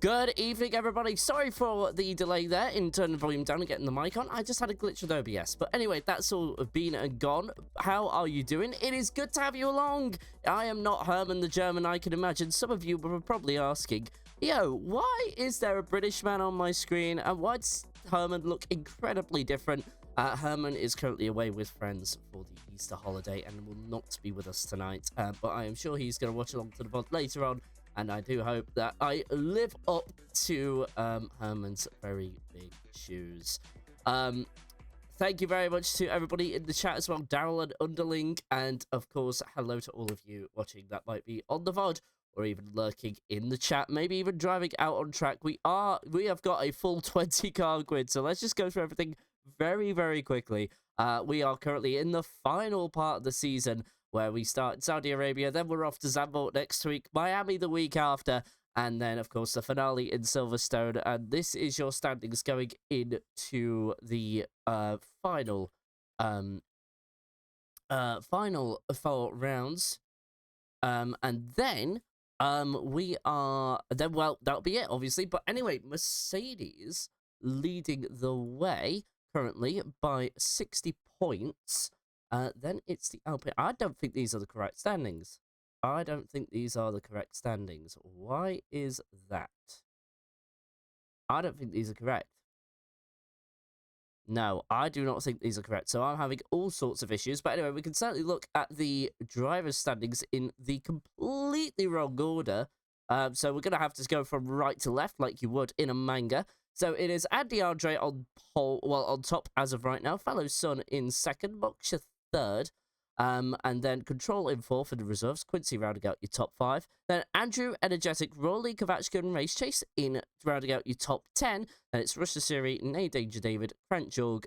Good evening, everybody. Sorry for the delay there in turning the volume down and getting the mic on. I just had a glitch with OBS. But anyway, that's all been and gone. How are you doing? It is good to have you along. I am not Herman the German, I can imagine. Some of you were probably asking, yo, why is there a British man on my screen? And why does Herman look incredibly different? Herman is currently away with friends for the Easter holiday and will not be with us tonight. But I am sure he's going to watch along to the VOD later on. And I do hope that I live up to Herman's very big shoes. Thank you very much to everybody in the chat as well, Daryl and Underling. And of course, hello to all of you watching that might be on the VOD or even lurking in the chat, maybe even driving out on track. We have got a full 20-car grid, so let's just go through everything very, very quickly. We are currently in the final part of the season, where we start in Saudi Arabia, then we're off to Zandvoort next week, Miami the week after, and then, of course, the finale in Silverstone. And this is your standings going into the final 4 rounds. And then well, that'll be it, obviously. But anyway, Mercedes leading the way currently by 60 points. Then it's the Alpine. I don't think these are the correct standings. Why is that? I don't think these are correct. No, I do not think these are correct. So I'm having all sorts of issues. But anyway, we can certainly look at the driver's standings in the completely wrong order. So we're going to have to go from right to left like you would in a manga. So it is Andy Andre on on top as of right now. Fellow Son in second. Moksha third, and then Control in fourth for the reserves. Quincy rounding out your top 5. Then Andrew, Energetic, Rolly, Kavachka, and Race Chase in rounding out your top 10. Then it's Russia Siri, Nay Danger David, Frank Jorg,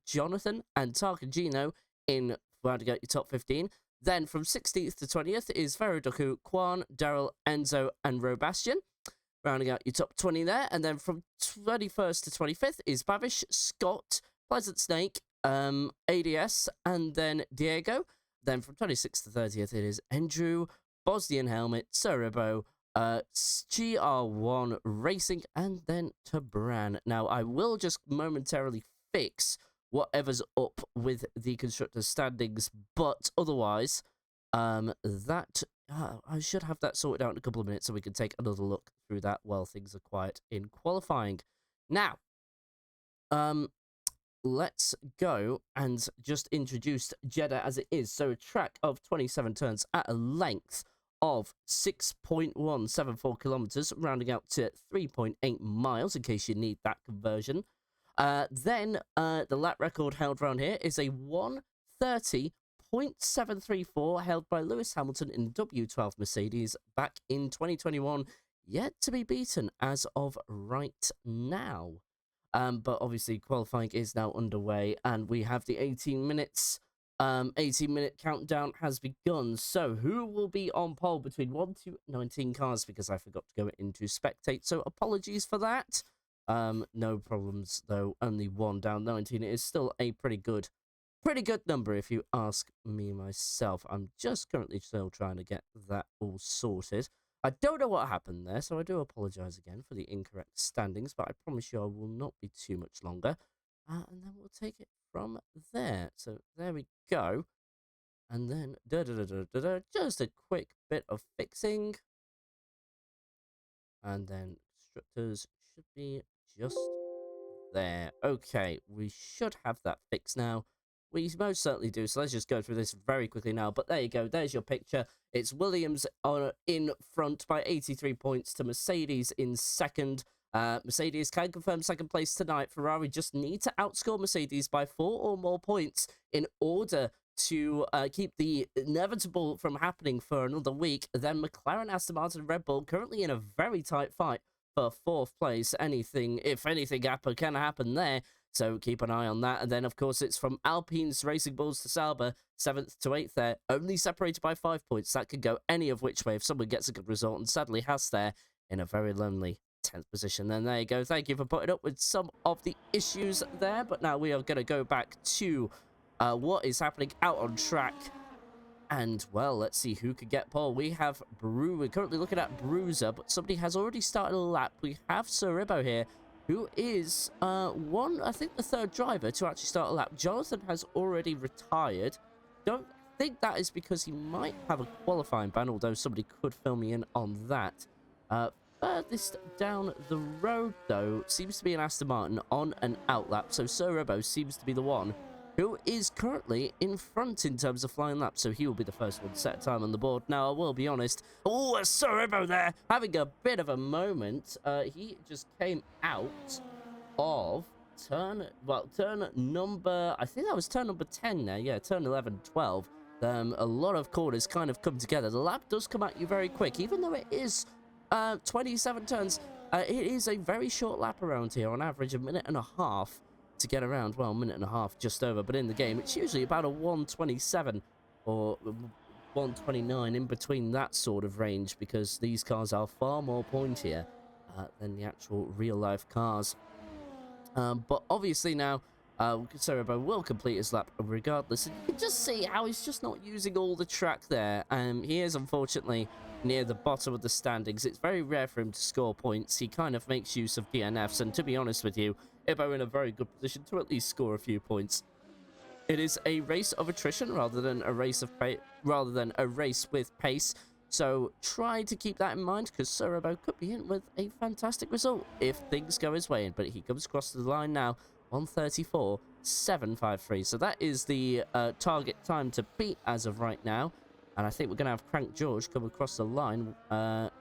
Jonathan, and Tarkin Gino in rounding out your top 15. Then from 16th to 20th is Verodoku, Kwan, Daryl, Enzo, and Robastian. Rounding out your top 20 there. And then from 21st to 25th is Bavish, Scott, Pleasant Snake, ADS, and then Diego. Then from 26th to 30th it is Andrew, Bosnian Helmet, Cerebro, GR1 Racing, and then Tabran. Now I will just momentarily fix whatever's up with the constructor standings, but otherwise I should have that sorted out in a couple of minutes so we can take another look through that while things are quiet in qualifying. Now let's go and just introduce Jeddah as it is. So a track of 27 turns at a length of 6.174 kilometers, rounding out to 3.8 miles in case you need that conversion. Then the lap record held around here is a 1:30.734 held by Lewis Hamilton in W12 Mercedes back in 2021, yet to be beaten as of right now. But obviously qualifying is now underway and we have the 18-minute countdown has begun. So who will be on pole between 1 to 19 cars, because I forgot to go into spectate, so apologies for that. No problems though, only 1 down 19. It is still a pretty good number if you ask me myself. I'm just currently still trying to get that all sorted. I don't know what happened there, so I do apologise again for the incorrect standings, but I promise you I will not be too much longer. And then we'll take it from there. So there we go. And then just a quick bit of fixing. And then constructors should be just there. Okay, we should have that fixed now. We most certainly do, so let's just go through this very quickly now. But there you go, there's your picture. It's Williams in front by 83 points to Mercedes in second. Mercedes can confirm second place tonight. Ferrari just need to outscore Mercedes by 4 or more points in order to keep the inevitable from happening for another week. Then McLaren, Aston Martin, Red Bull currently in a very tight fight for 4th place. If anything can happen there. So keep an eye on that. And then, of course, it's from Alpine's Racing Bulls to Sauber, 7th to 8th there, only separated by 5 points. That could go any of which way if someone gets a good result. And sadly, Haas there in a very lonely 10th position. Then there you go. Thank you for putting up with some of the issues there. But now we are going to go back to what is happening out on track. And, well, let's see who could get pole. We have we're currently looking at Bruiser, but somebody has already started a lap. We have Suribo here, who is I think the third driver to actually start a lap. Jonathan has already retired. Don't think that is because he might have a qualifying ban, although somebody could fill me in on that. Furthest down the road, though, seems to be an Aston Martin on an out lap, so Suribo seems to be the one who is currently in front in terms of flying laps, so he will be the first one to set time on the board. Now, I will be honest, oh, Suribo there, having a bit of a moment. He just came out of turn number, I think that was turn number 10 there, yeah, turn 11, 12. A lot of corners kind of come together. The lap does come at you very quick, even though it is 27 turns. It is a very short lap around here, on average a minute and a half to get around. Well, a minute and a half just over, but in the game it's usually about a 127 or 129, in between that sort of range, because these cars are far more pointier than the actual real life cars. But obviously now Suribo will complete his lap regardless, and you can just see how he's just not using all the track there. He is unfortunately near the bottom of the standings. It's very rare for him to score points. He kind of makes use of DNFs, and to be honest with you, Ibo in a very good position to at least score a few points. It is a race of attrition rather than a race with pace. So try to keep that in mind, because Suribo could be in with a fantastic result if things go his way. But he comes across the line now, 1:34.753. So that is the target time to beat as of right now. And I think we're going to have Crank George come across the line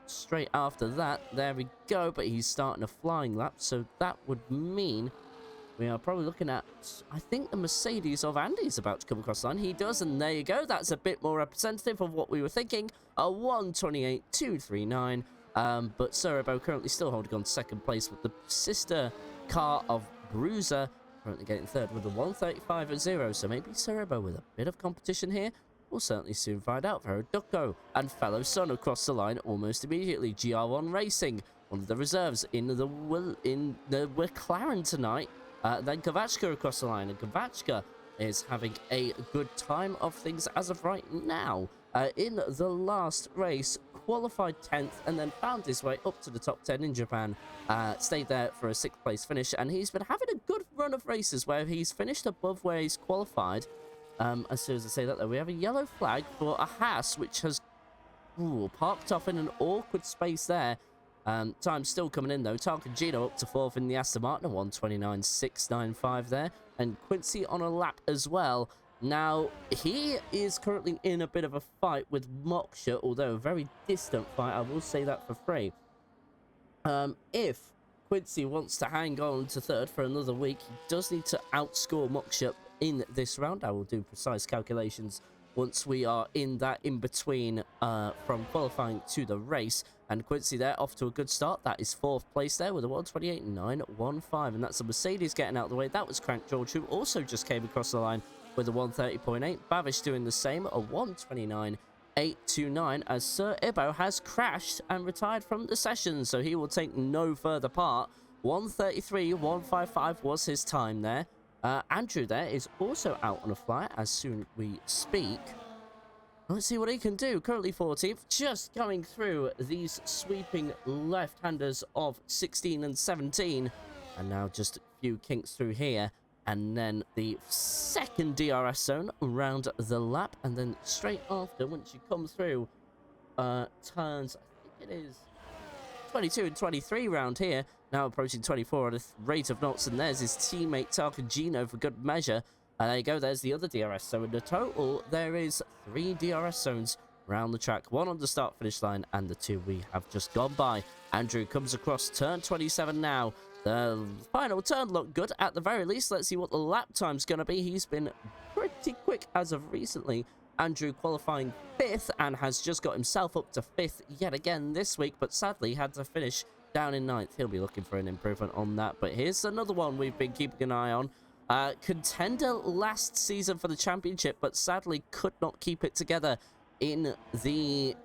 straight after that. There we go. But he's starting a flying lap. So that would mean we are probably looking at, I think, the Mercedes of Andy's about to come across the line. He does, and there you go. That's a bit more representative of what we were thinking. A 1:28.239. But Suribo currently still holding on to second place, with the sister car of Bruiser currently getting third with a 1:35.0. So maybe Suribo with a bit of competition here. We'll certainly soon find out. Veroducco and fellow son across the line almost immediately. GR1 Racing, one of the reserves in the McLaren tonight. Then Kavachka across the line, and Kavachka is having a good time of things as of right now. In the last race, qualified 10th and then found his way up to the top 10 in Japan. Stayed there for a 6th place finish, and he's been having a good run of races where he's finished above where he's qualified. As soon as I say that, though, we have a yellow flag for a Haas, which has parked off in an awkward space there. Time still coming in, though. Tarkin Gino up to 4th in the Aston Martin, 1:29.695 there. And Quincy on a lap as well. Now, he is currently in a bit of a fight with Moksha, although a very distant fight, I will say that for free. If Quincy wants to hang on to 3rd for another week, he does need to outscore Moksha in this round. I will do precise calculations once we are in that in-between from qualifying to the race. And Quincy there off to a good start. That is 4th place there with a 1:28.915. And that's a Mercedes getting out of the way. That was Crank George, who also just came across the line with a 1:30.8. Bavish doing the same, a 1:29.829, as Sir Ibo has crashed and retired from the session, so he will take no further part. 1:33.155 was his time there. Andrew there is also out on a fly as soon we speak. Let's see what he can do. Currently 14th, just coming through these sweeping left-handers of 16 and 17. And now just a few kinks through here. And then the second DRS zone around the lap. And then straight after, once you come through turns, I think it is 22 and 23 round here. Now approaching 24 at a rate of knots. And there's his teammate Tarkin Gino for good measure. There you go, there's the other DRS. So in the total, there is 3 DRS zones around the track. 1 on the start-finish line, and the 2 we have just gone by. Andrew comes across turn 27 now. The final turn looked good at the very least. Let's see what the lap time's going to be. He's been pretty quick as of recently. Andrew qualifying 5th and has just got himself up to 5th yet again this week, but sadly had to finish down in 9th. He'll be looking for an improvement on that. But here's another one we've been keeping an eye on. Contender last season for the championship, but sadly could not keep it together in the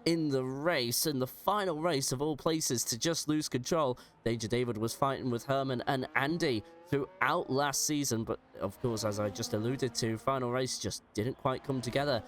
race, in the final race of all places, to just lose control. Danger David was fighting with Herman and Andy throughout last season, but of course, as I just alluded to, final race just didn't quite come together.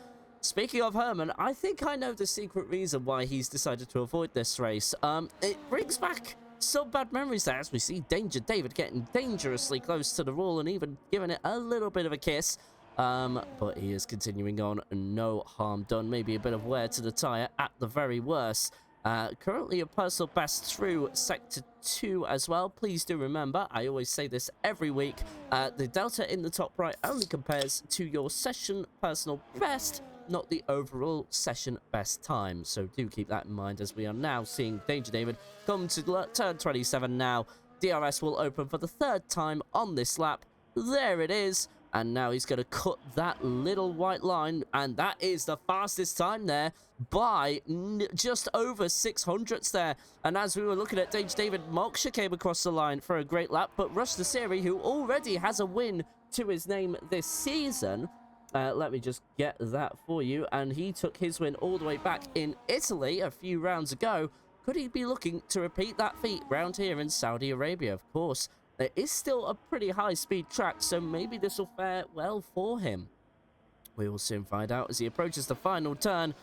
Speaking of Herman, I think I know the secret reason why he's decided to avoid this race. It brings back some bad memories there, as we see Danger David getting dangerously close to the wall and even giving it a little bit of a kiss. But he is continuing on, no harm done. Maybe a bit of wear to the tyre at the very worst. Currently a personal best through Sector 2 as well. Please do remember, I always say this every week, the delta in the top right only compares to your session personal best, not the overall session best time. So do keep that in mind, as we are now seeing Danger David come to turn 27 now. DRS will open for the third time on this lap. There it is. And now he's going to cut that little white line. And that is the fastest time there by just over 600ths there. And as we were looking at Danger David, Moksha came across the line for a great lap. But Rush Nasiri, who already has a win to his name this season, let me just get that for you. And he took his win all the way back in Italy a few rounds ago. Could he be looking to repeat that feat round here in Saudi Arabia? Of course. There is still a pretty high-speed track, so maybe this will fare well for him. We will soon find out as he approaches the final turn,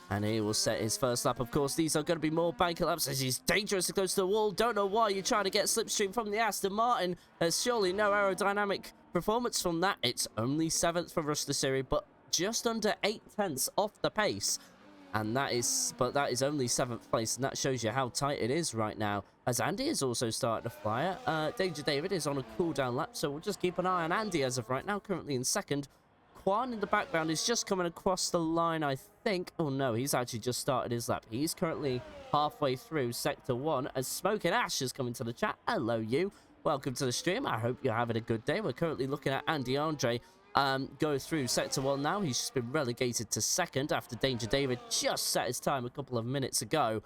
and he will set his first lap. Of course, these are going to be more banker laps as he's dangerously close to the wall. Don't know why you're trying to get slipstream from the Aston Martin. There's surely no aerodynamic performance from that. It's only 7th for Rush Nasiri, but just under 8/10 off the pace. And that is only 7th place, and that shows you how tight it is right now. As Andy is also starting to fly. Danger David is on a cooldown lap, so we'll just keep an eye on Andy as of right now, currently in 2nd. Quan in the background is just coming across the line, I think. Oh no, he's actually just started his lap. He's currently halfway through Sector 1 as Smoke and Ash has come into the chat. Hello, you. Welcome to the stream. I hope you're having a good day. We're currently looking at Andy Andre go through Sector 1 now. He's just been relegated to 2nd after Danger David just set his time a couple of minutes ago.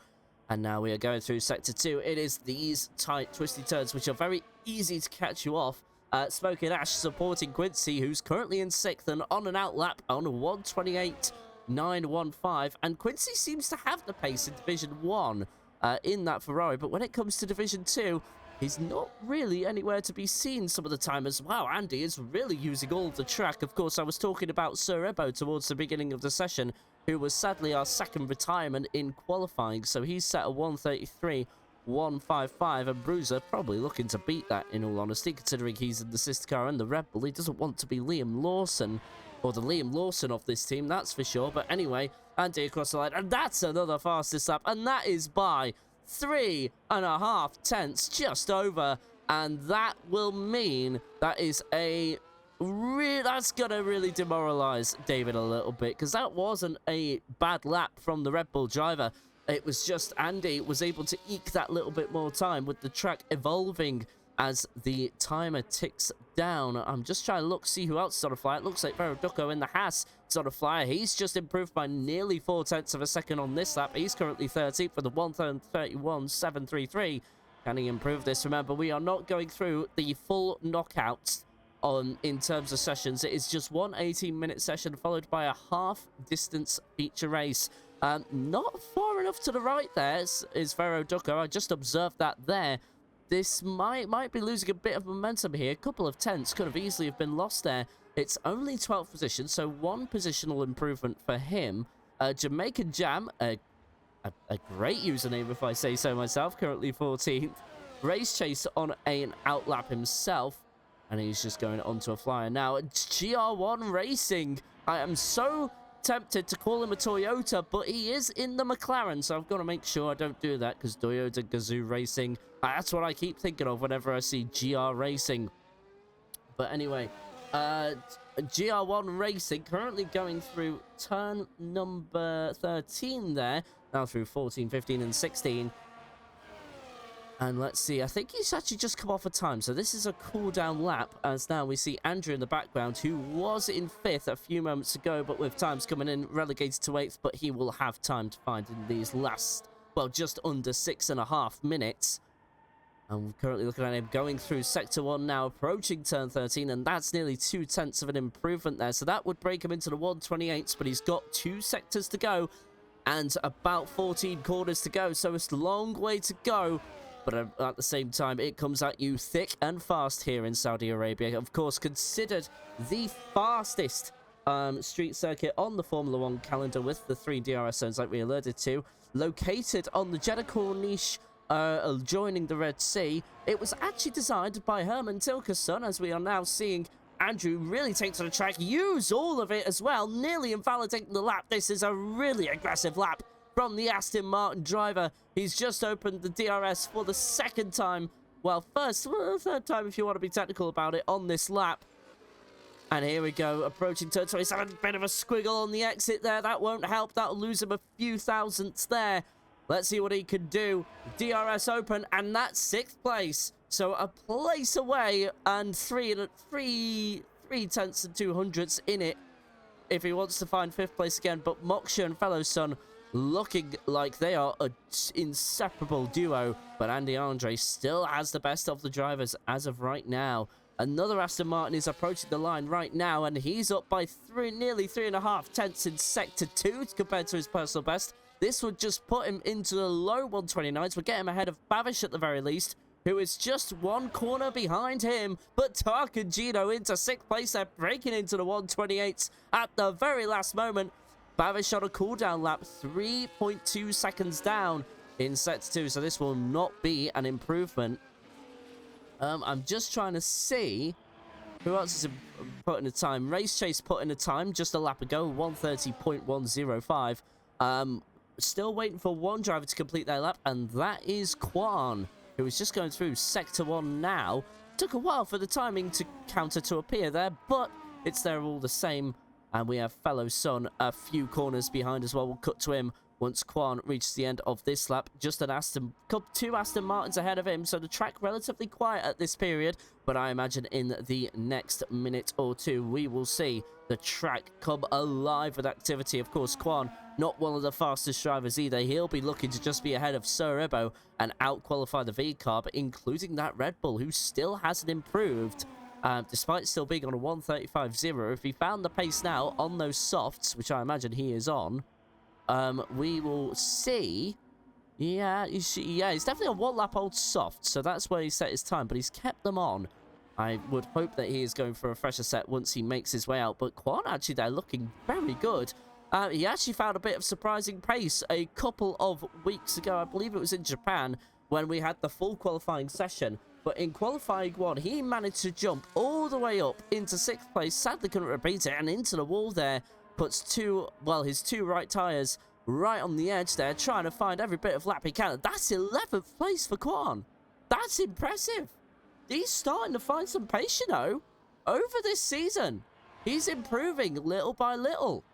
And now we are going through Sector 2. It is these tight, twisty turns which are very easy to catch you off. Smoking Ash supporting Quincy, who's currently in 6th and on an outlap on a 1:28.915. And Quincy seems to have the pace in Division 1 in that Ferrari. But when it comes to Division 2, he's not really anywhere to be seen some of the time as well. Andy is really using all of the track. Of course, I was talking about Sir Ebo towards the beginning of the session, who was sadly our 2nd retirement in qualifying. So he's set a 1:33.155, and Bruiser probably looking to beat that, in all honesty, considering he's in the sister car and the Red Bull. He doesn't want to be Liam Lawson, or the Liam Lawson of this team, that's for sure. But anyway, Andy across the line, and that's another fastest lap, and that is by 3.5 tenths, just over, and that will mean that is that's gonna really demoralize David a little bit, because that wasn't a bad lap from the Red Bull driver. It was just Andy was able to eke that little bit more time with the track evolving as the timer ticks down. I'm just trying to see who else is on a flyer. It looks like Veroduco in the Haas is on a flyer. He's just improved by nearly 4/10 of a second on this lap. He's currently 13th for the 1:31.733. Can he improve this? Remember, we are not going through the full knockouts in terms of sessions. It is just one 18-minute session followed by a half-distance feature race. Not far enough to the right there is Veroduco. I just observed that there. This might be losing a bit of momentum here. A couple of tenths could have easily have been lost there. It's only 12th position, so one positional improvement for him. Jamaican Jam, a great username if I say so myself, currently 14th. Race Chase on an outlap himself, and he's just going onto a flyer now. GR1 Racing. I am so tempted to call him a Toyota, but he is in the McLaren, so I've got to make sure I don't do that, because Toyota Gazoo Racing, that's what I keep thinking of whenever I see GR Racing. But anyway, GR1 Racing currently going through turn number 13 there, now through 14, 15 and 16. And let's see, I think he's actually just come off a time, so this is a cool-down lap, as now we see Andrew in the background, who was in 5th a few moments ago, but with times coming in, relegated to 8th, but he will have time to find in these last, well, just under 6.5 minutes. And we're currently looking at him going through Sector 1 now, approaching turn 13, and that's nearly 2/10 of an improvement there, so that would break him into the 1:28s, but he's got 2 sectors to go, and about 14 corners to go, so it's a long way to go. But at the same time, it comes at you thick and fast here in Saudi Arabia. Of course, considered the fastest street circuit on the Formula 1 calendar with the 3 DRS zones like we alluded to, located on the Jeddah Corniche, joining the Red Sea. It was actually designed by Herman Tilke's son, as we are now seeing Andrew really take to the track, use all of it as well, nearly invalidating the lap. This is a really aggressive lap from the Aston Martin driver. He's just opened the DRS for the second time. Well, third time if you want to be technical about it on this lap. And here we go, approaching turn 27. Bit of a squiggle on the exit there. That won't help. That'll lose him a few thousandths there. Let's see what he can do. DRS open, and that's 6th place. So a place away, and three tenths and 200ths in it if he wants to find 5th place again. But Moksha and Fellow Son looking like they are an inseparable duo. But Andy Andre still has the best of the drivers as of right now. Another Aston Martin is approaching the line right now, and he's up by nearly 3.5 tenths in Sector 2 compared to his personal best. This would just put him into the low 129s. We'll get him ahead of Bavish at the very least, who is just 1 corner behind him. But Tark and Gino into 6th place. They're breaking into the 128s at the very last moment. Bavish on a cooldown lap, 3.2 seconds down in Sector 2, so this will not be an improvement. I'm just trying to see who else is putting a time. Race Chase put in a time just a lap ago, 1:30.105. Still waiting for one driver to complete their lap, and that is Quan, who is just going through Sector 1 now. Took a while for the timing to counter to appear there, but it's there all the same. And we have Fellow Son a few corners behind as well. We'll cut to him once Quan reaches the end of this lap. Just an two Aston Martins ahead of him, so the track relatively quiet at this period. But I imagine in the next minute or two, we will see the track come alive with activity. Of course, Quan, not one of the fastest drivers either. He'll be looking to just be ahead of Sir Ebo and out-qualify the V-Car, but including that Red Bull, who still hasn't improved. Despite still being on a 1:35.0, if he found the pace now on those softs, which I imagine he is on, we will see. Yeah, he's definitely a 1 lap old soft, so that's where he set his time, but he's kept them on. I would hope that he is going for a fresher set once he makes his way out, but Quan actually there looking very good. He actually found a bit of surprising pace a couple of weeks ago. I believe it was in Japan when we had the full qualifying session. But in qualifying 1, he managed to jump all the way up into 6th place. Sadly couldn't repeat it, and into the wall there. Puts his two right tyres right on the edge there, trying to find every bit of lap he can. That's 11th place for Quan. That's impressive. He's starting to find some pace, you know, over this season. He's improving little by little.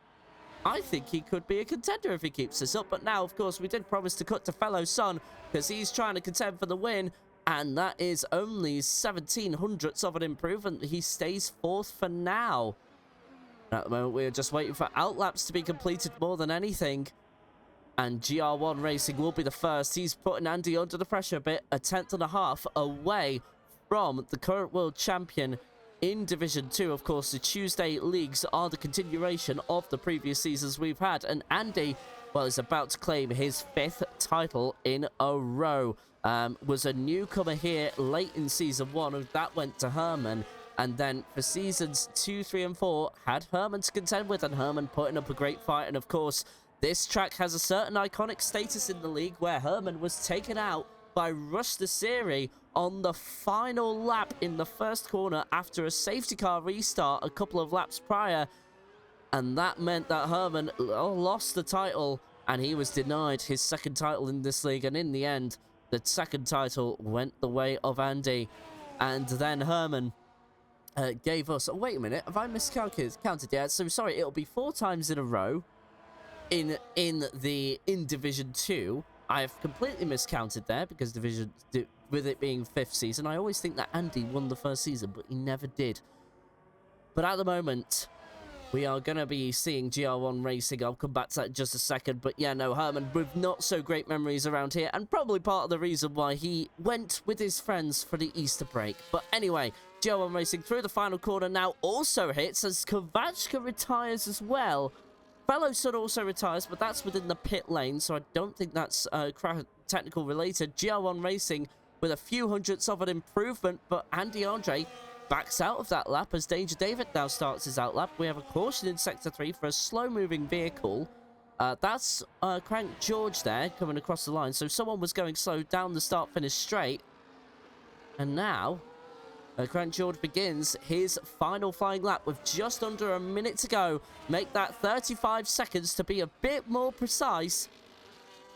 I think he could be a contender if he keeps this up. But now, of course, we did promise to cut to Fellow Son because he's trying to contend for the win. And that is only 1700ths of an improvement. He stays 4th for now. At the moment, we're just waiting for outlaps to be completed more than anything. And GR1 Racing will be the first. He's putting Andy under the pressure a bit. 1.5 away from the current world champion in Division 2. Of course, the Tuesday leagues are the continuation of the previous seasons we've had. And Andy, well, is about to claim his 5th title in a row. Was a newcomer here late in Season 1, and that went to Herman. And then for Seasons 2, 3, and 4, had Herman to contend with, and Herman putting up a great fight. And of course, this track has a certain iconic status in the league where Herman was taken out by Rush the Siri on the final lap in the first corner after a safety car restart a couple of laps prior. And that meant that Herman lost the title, and he was denied his 2nd title in this league. And in the end, the 2nd title went the way of Andy. And then Herman gave us... Oh, wait a minute. Have I miscounted? Yeah, so sorry. It'll be 4 times in a row in Division 2. I have completely miscounted there because with it being 5th season, I always think that Andy won the 1st season, but he never did. But at the moment, we are going to be seeing GR1 Racing. I'll come back to that in just a second. But yeah, no, Herman with not so great memories around here, and probably part of the reason why he went with his friends for the Easter break. But anyway, GR1 Racing through the final corner now also hits as Kovachka retires as well. Fellow Son also retires, but that's within the pit lane, so I don't think that's technical related. GR1 Racing with a few hundredths of an improvement, but Andy Andre backs out of that lap as Danger David now starts his out lap. We have a caution in Sector 3 for a slow-moving vehicle. That's Crank George there coming across the line. So someone was going slow down the start-finish straight. And now, Crank George begins his final flying lap with just under a minute to go. Make that 35 seconds to be a bit more precise.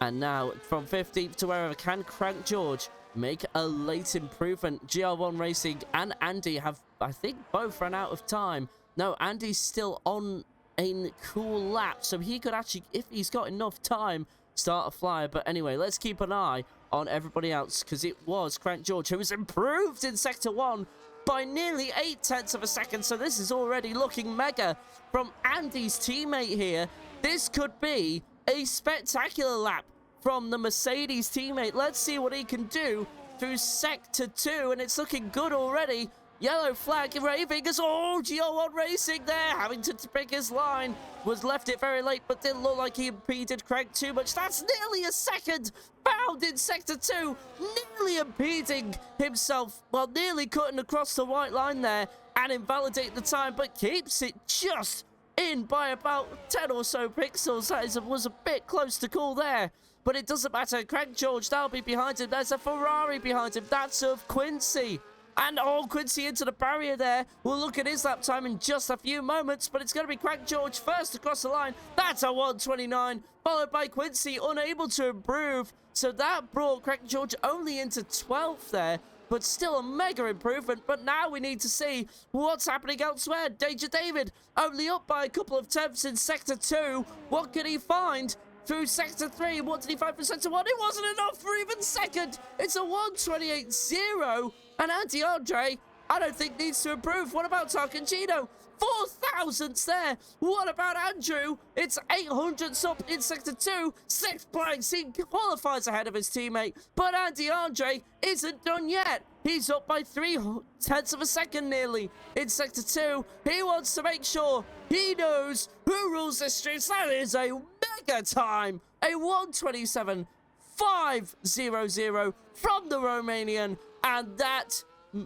And now, from 15th to wherever, can Crank George make a late improvement? GR1 Racing and Andy have, I think, both run out of time. No, Andy's still on a cool lap, so he could actually, if he's got enough time, start a flyer. But anyway, let's keep an eye on everybody else, because it was Crank George who was improved in Sector 1 by nearly 0.8 of a second. So this is already looking mega from Andy's teammate here. This could be a spectacular lap from the Mercedes teammate. Let's see what he can do through Sector 2, and it's looking good already. Yellow flag raving as, oh, GR1 Racing there, having to pick his line. Was left it very late, but didn't look like he impeded Craig too much. That's nearly a second found in Sector 2, nearly impeding himself, well, nearly cutting across the white line there and invalidating the time, but keeps it just in by about 10 or so pixels. That was a bit close to call there, but it doesn't matter. Craig George, that'll be behind him. There's a Ferrari behind him. That's of Quincy. And oh, Quincy into the barrier there. We'll look at his lap time in just a few moments, but it's going to be Craig George first across the line. That's a 1:29, followed by Quincy, unable to improve. So that brought Craig George only into 12th there, but still a mega improvement. But now we need to see what's happening elsewhere. Danger David only up by a couple of tenths in Sector 2. What can he find through Sector 3? What did he find for Sector 1? It wasn't enough for even second. It's a 1:28.0. And Andy Andre, I don't think needs to improve. What about Tarcangino? 4 thousandths there. What about Andrew? It's 800ths up in Sector 2. 6th place. He qualifies ahead of his teammate. But Andy Andre isn't done yet. He's up by 0.3 of a second nearly in Sector 2. He wants to make sure he knows who rules the streets. That is a mega time. A 1:27.500 from the Romanian. And that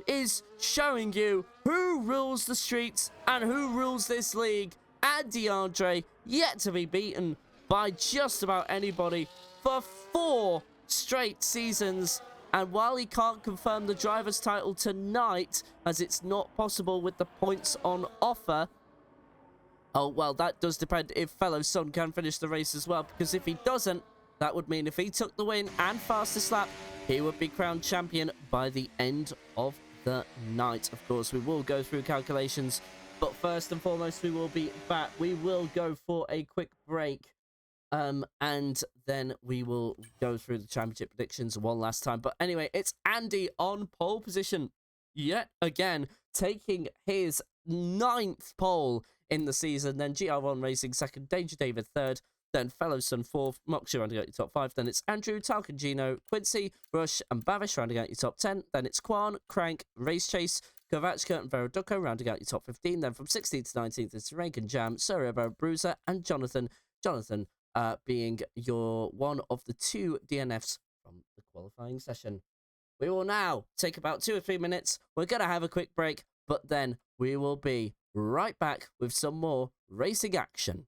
is showing you who rules the streets and who rules this league. Andy Andre yet to be beaten by just about anybody for 4 straight seasons. And while he can't confirm the driver's title tonight, as it's not possible with the points on offer, oh, well, that does depend if Fellow Son can finish the race as well, because if he doesn't, that would mean if he took the win and fastest lap, he would be crowned champion by the end of the night. Of course, we will go through calculations, but first and foremost, we will be back. We will go for a quick break, and then we will go through the championship predictions one last time. But anyway, it's Andy on pole position yet again, taking his 9th pole in the season. Then GR1 Racing second, Danger David third, then Fellow Son 4th, Moxie rounding out your top 5. Then it's Andrew, Talcangino, Quincy, Rush, and Bavish rounding out your top 10. Then it's Quan, Crank, Race Chase, Kovachka, and Veroduco rounding out your top 15. Then from 16th to 19th, it's Rankin Jam, Cerebro, Bruiser, and Jonathan. Jonathan being your one of the 2 DNFs from the qualifying session. We will now take about 2 or 3 minutes. We're going to have a quick break, but then we will be right back with some more racing action.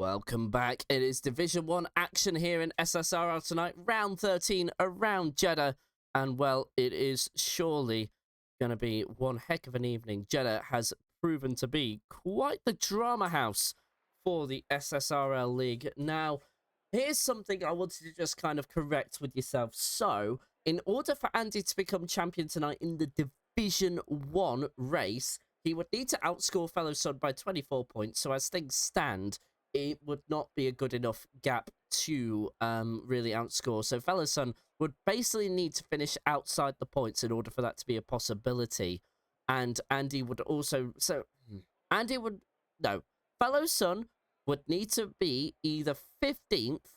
Welcome back. It is Division 1 action here in SSRL tonight. Round 13 around Jeddah. And, well, it is surely going to be one heck of an evening. Jeddah has proven to be quite the drama house for the SSRL League. Now, here's something I wanted to just kind of correct with yourself. So, in order for Andy to become champion tonight in the Division 1 race, he would need to outscore Fellow Son by 24 points. So, as things stand, it would not be a good enough gap to really outscore. So Fellow Son would basically need to finish outside the points in order for that to be a possibility. And Andy would also... Fellow Son would need to be either 15th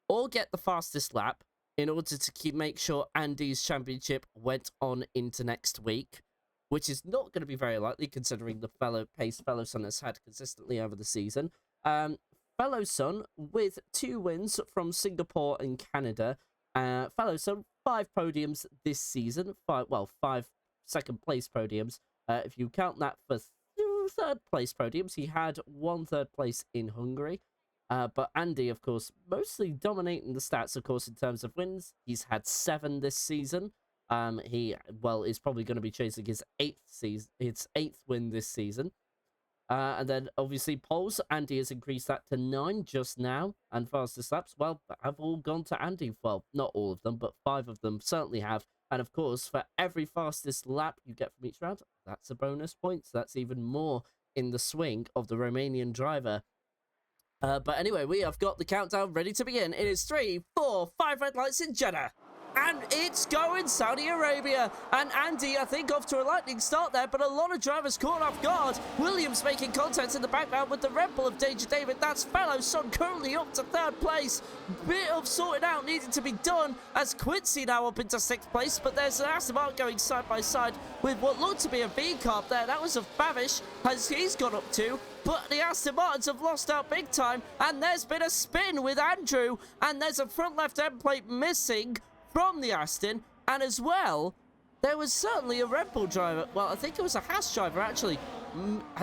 or get the fastest lap in order to make sure Andy's championship went on into next week, which is not going to be very likely considering the pace Fellow Son has had consistently over the season. Fellow Son with 2 wins from Singapore and Canada. Fellow Son 5 podiums this season. 5 second place podiums. If you count that for 2 third place podiums, he had 1 third place in Hungary. But Andy, of course, mostly dominating the stats, of course, in terms of wins. He's had 7 this season. He is probably going to be chasing his 8th win this season. And then, obviously, poles, Andy has increased that to 9 just now. And fastest laps, well, have all gone to Andy. Well, not all of them, but 5 of them certainly have. And, of course, for every fastest lap you get from each round, that's a bonus point. So that's even more in the swing of the Romanian driver. But anyway, we have got the countdown ready to begin. It is 3, 4, 5 red lights in Jeddah. And it's going Saudi Arabia. And Andy, I think, off to a lightning start there, but a lot of drivers caught off guard. Williams making contact in the background with the Red Bull of Danger David. That's Fellow Son currently up to 3rd place. Bit of sorting out needed to be done as Quincy now up into 6th place. But there's an Aston Martin going side by side with what looked to be a V-carb there. That was a Bavish as he's gone up to. But the Aston Martins have lost out big time. And there's been a spin with Andrew. And there's a front left end plate missing from the Aston, and as well, there was certainly a Red Bull driver. Well, I think it was a Haas driver, actually,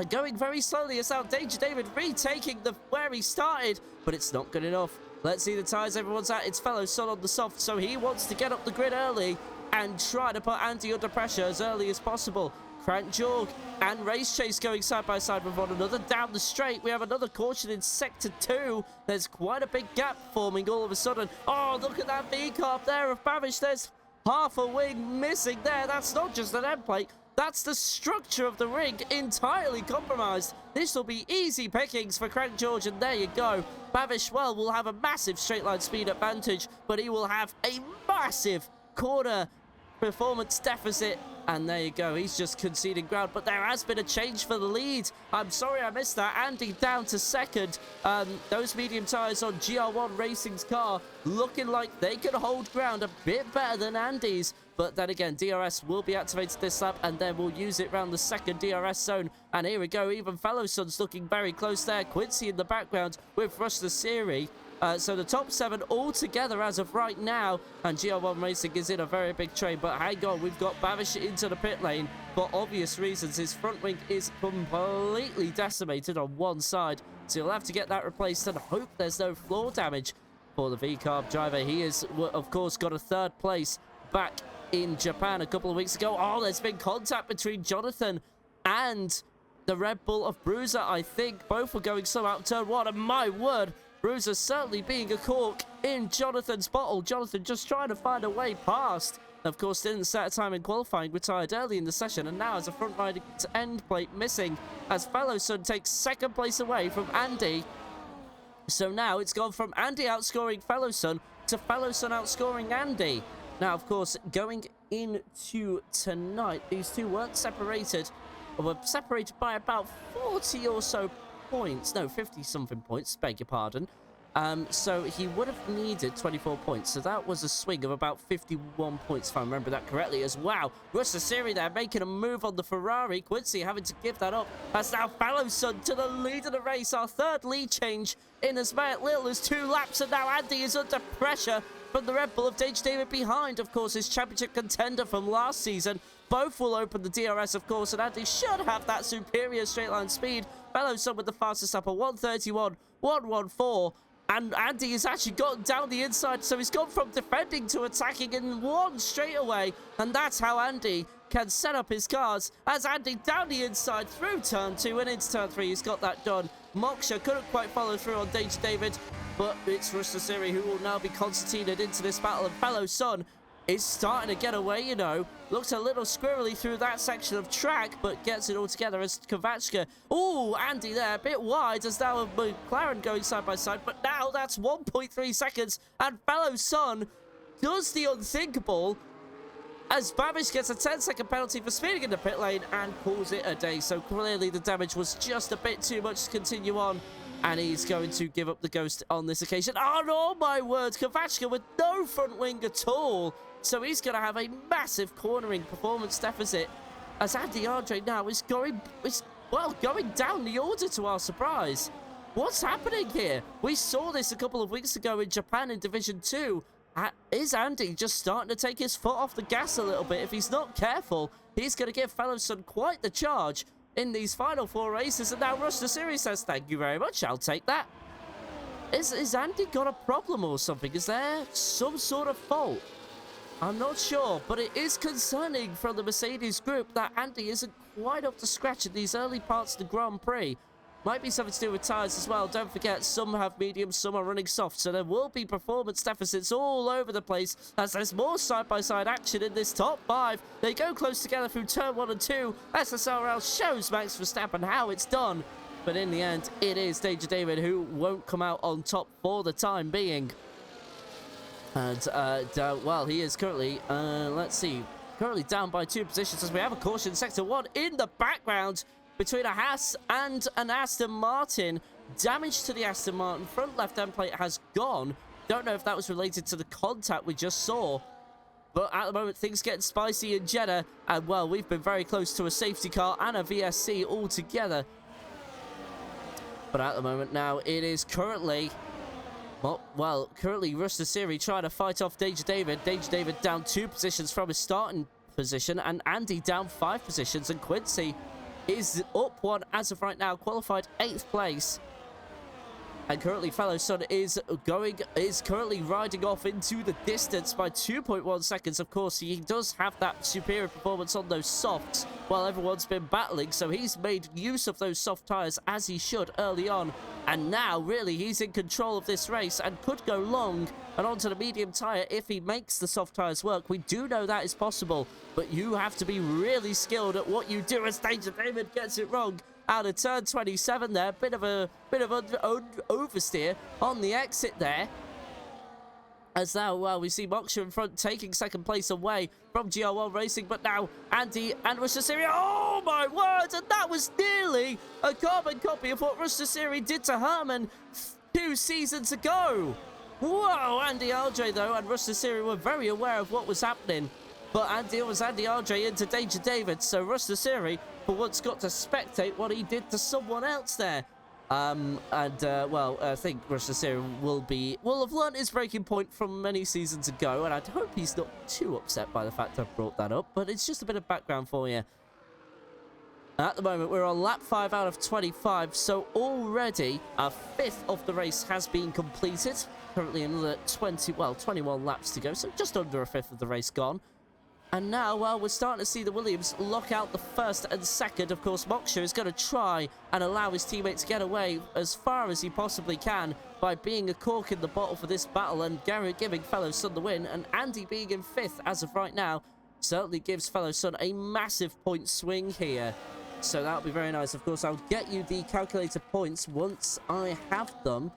going very slowly. It's out Danger David retaking where he started, but it's not good enough. Let's see the tyres everyone's at. It's Fellow Son on the soft, so he wants to get up the grid early and try to put Andy under pressure as early as possible. Crank Jorg and Race Chase going side by side with one another down the straight. We have another caution in Sector 2. There's quite a big gap forming all of a sudden. Oh, look at that V-carb there of Bavish. There's half a wing missing there. That's not just an end plate. That's the structure of the ring entirely compromised. This will be easy pickings for Crank George, and there you go. Bavish, well, will have a massive straight line speed advantage, but he will have a massive corner performance deficit. And there you go, he's just conceding ground. But there has been a change for the lead. I'm sorry I missed that. Andy down to 2nd. Those medium tyres on GR1 Racing's car looking like they can hold ground a bit better than Andy's. But then again, DRS will be activated this lap, and then we'll use it around the 2nd DRS zone. And here we go, even Fellow Son's looking very close there. Quincy in the background with Rush the Siri. So the top 7 all together as of right now, and GR1 Racing is in a very big train. But hang on, we've got Bavish into the pit lane for obvious reasons. His front wing is completely decimated on one side, so he'll have to get that replaced and hope there's no floor damage for the V-carb driver. He is, of course, got a 3rd place back in Japan a couple of weeks ago. Oh, there's been contact between Jonathan and the Red Bull of Bruiser, I think. Both were going slow out turn 1, and my word, Bruiser certainly being a cork in Jonathan's bottle. Jonathan just trying to find a way past. Of course, didn't set a time in qualifying, retired early in the session, and now has a front right end plate missing as Fellow Son takes 2nd place away from Andy. So now it's gone from Andy outscoring Fellow Son to Fellow Son outscoring Andy. Now, of course, going into tonight, these two weren't separated, or were separated by about 40 or so points. No, 50-something points, beg your pardon. So he would have needed 24 points. So that was a swing of about 51 points, if I remember that correctly, as wow. Rush Siri there making a move on the Ferrari. Quincy having to give that up. That's now Fellow Son to the lead of the race. Our 3rd lead change in as little as 2 laps. And now Andy is under pressure from the Red Bull of Danger David behind, of course, his championship contender from last season. Both will open the DRS, of course, and Andy should have that superior straight line speed. Fellow Son with the fastest lap of 1:31, 114. And Andy has actually gotten down the inside, so he's gone from defending to attacking in one straight away. And that's how Andy can set up his cars. As Andy down the inside through turn 2 and into turn 3, he's got that done. Moksha couldn't quite follow through on Danger David, but it's Rustasiri who will now be concertinaed into this battle. And Fellow Son is starting to get away, you know. Looks a little squirrely through that section of track, but gets it all together as Kovachka. Ooh, Andy there, a bit wide, as now McLaren going side by side, but now that's 1.3 seconds, and Fellow Son does the unthinkable, as Babish gets a 10-second penalty for speeding in the pit lane and calls it a day. So clearly the damage was just a bit too much to continue on, and he's going to give up the ghost on this occasion. Oh, no, my word, Kovachka with no front wing at all. So he's going to have a massive cornering performance deficit, as Andy Andre now is going down the order to our surprise. What's happening here? We saw this a couple of weeks ago in Japan in Division 2. Is Andy just starting to take his foot off the gas a little bit? If he's not careful, he's going to give Fellow Son quite the charge in these final 4 races. And now Rush the Series says, thank you very much, I'll take that. Is Andy got a problem or something? Is there some sort of fault? I'm not sure, but it is concerning from the Mercedes group that Andy isn't quite up to scratch in these early parts of the Grand Prix. Might be something to do with tyres as well. Don't forget, some have medium, some are running soft, so there will be performance deficits all over the place as there's more side-by-side action in this top 5. They go close together through turn 1 and 2. SSRL shows Max Verstappen how it's done, but in the end, it is Danger David who won't come out on top for the time being. And, well, he is currently, let's see, currently down by 2 positions as we have a caution. Sector 1 in the background between a Haas and an Aston Martin. Damage to the Aston Martin front left-hand plate has gone. Don't know if that was related to the contact we just saw. But at the moment, things getting spicy in Jeddah. And, well, we've been very close to a safety car and a VSC all together. But at the moment now, it is currently... Well, currently Rush the Series trying to fight off Danger David. Danger David down 2 positions from his starting position, and Andy down 5 positions, and Quincy is up 1 as of right now, qualified 8th place. And currently Fellow Son is currently riding off into the distance by 2.1 seconds. Of course, he does have that superior performance on those softs while everyone's been battling, so he's made use of those soft tyres as he should early on. And now, really, he's in control of this race and could go long and onto the medium tyre if he makes the soft tyres work. We do know that is possible, but you have to be really skilled at what you do, as Danger David gets it wrong. Out of turn 27 there, bit of an oversteer on the exit there. As now, well, we see Moksha in front taking 2nd place away from GR1 Racing, but now Andy and Rush the Series, oh my word, and that was nearly a carbon copy of what Rush the Series did to Herman 2 seasons ago. Whoa, Andy Andre though, and Rush the Series were very aware of what was happening. But it was Andy Andre into Danger David, so Rush the Series for once got to spectate what he did to someone else there. Well, I think Rush the Series will have learned his breaking point from many seasons ago, and I hope he's not too upset by the fact I've brought that up, but it's just a bit of background for you. At the moment, we're on lap 5 out of 25, so already a 5th of the race has been completed. Currently another 21 laps to go, so just under a 5th of the race gone. And now, well, we're starting to see the Williams lock out the 1st and 2nd. Of course, Moksha is going to try and allow his teammate to get away as far as he possibly can by being a cork in the bottle for this battle and giving Fellow Son the win. And Andy being in 5th as of right now certainly gives Fellow Son a massive point swing here. So that'll be very nice. Of course, I'll get you the calculated points once I have them.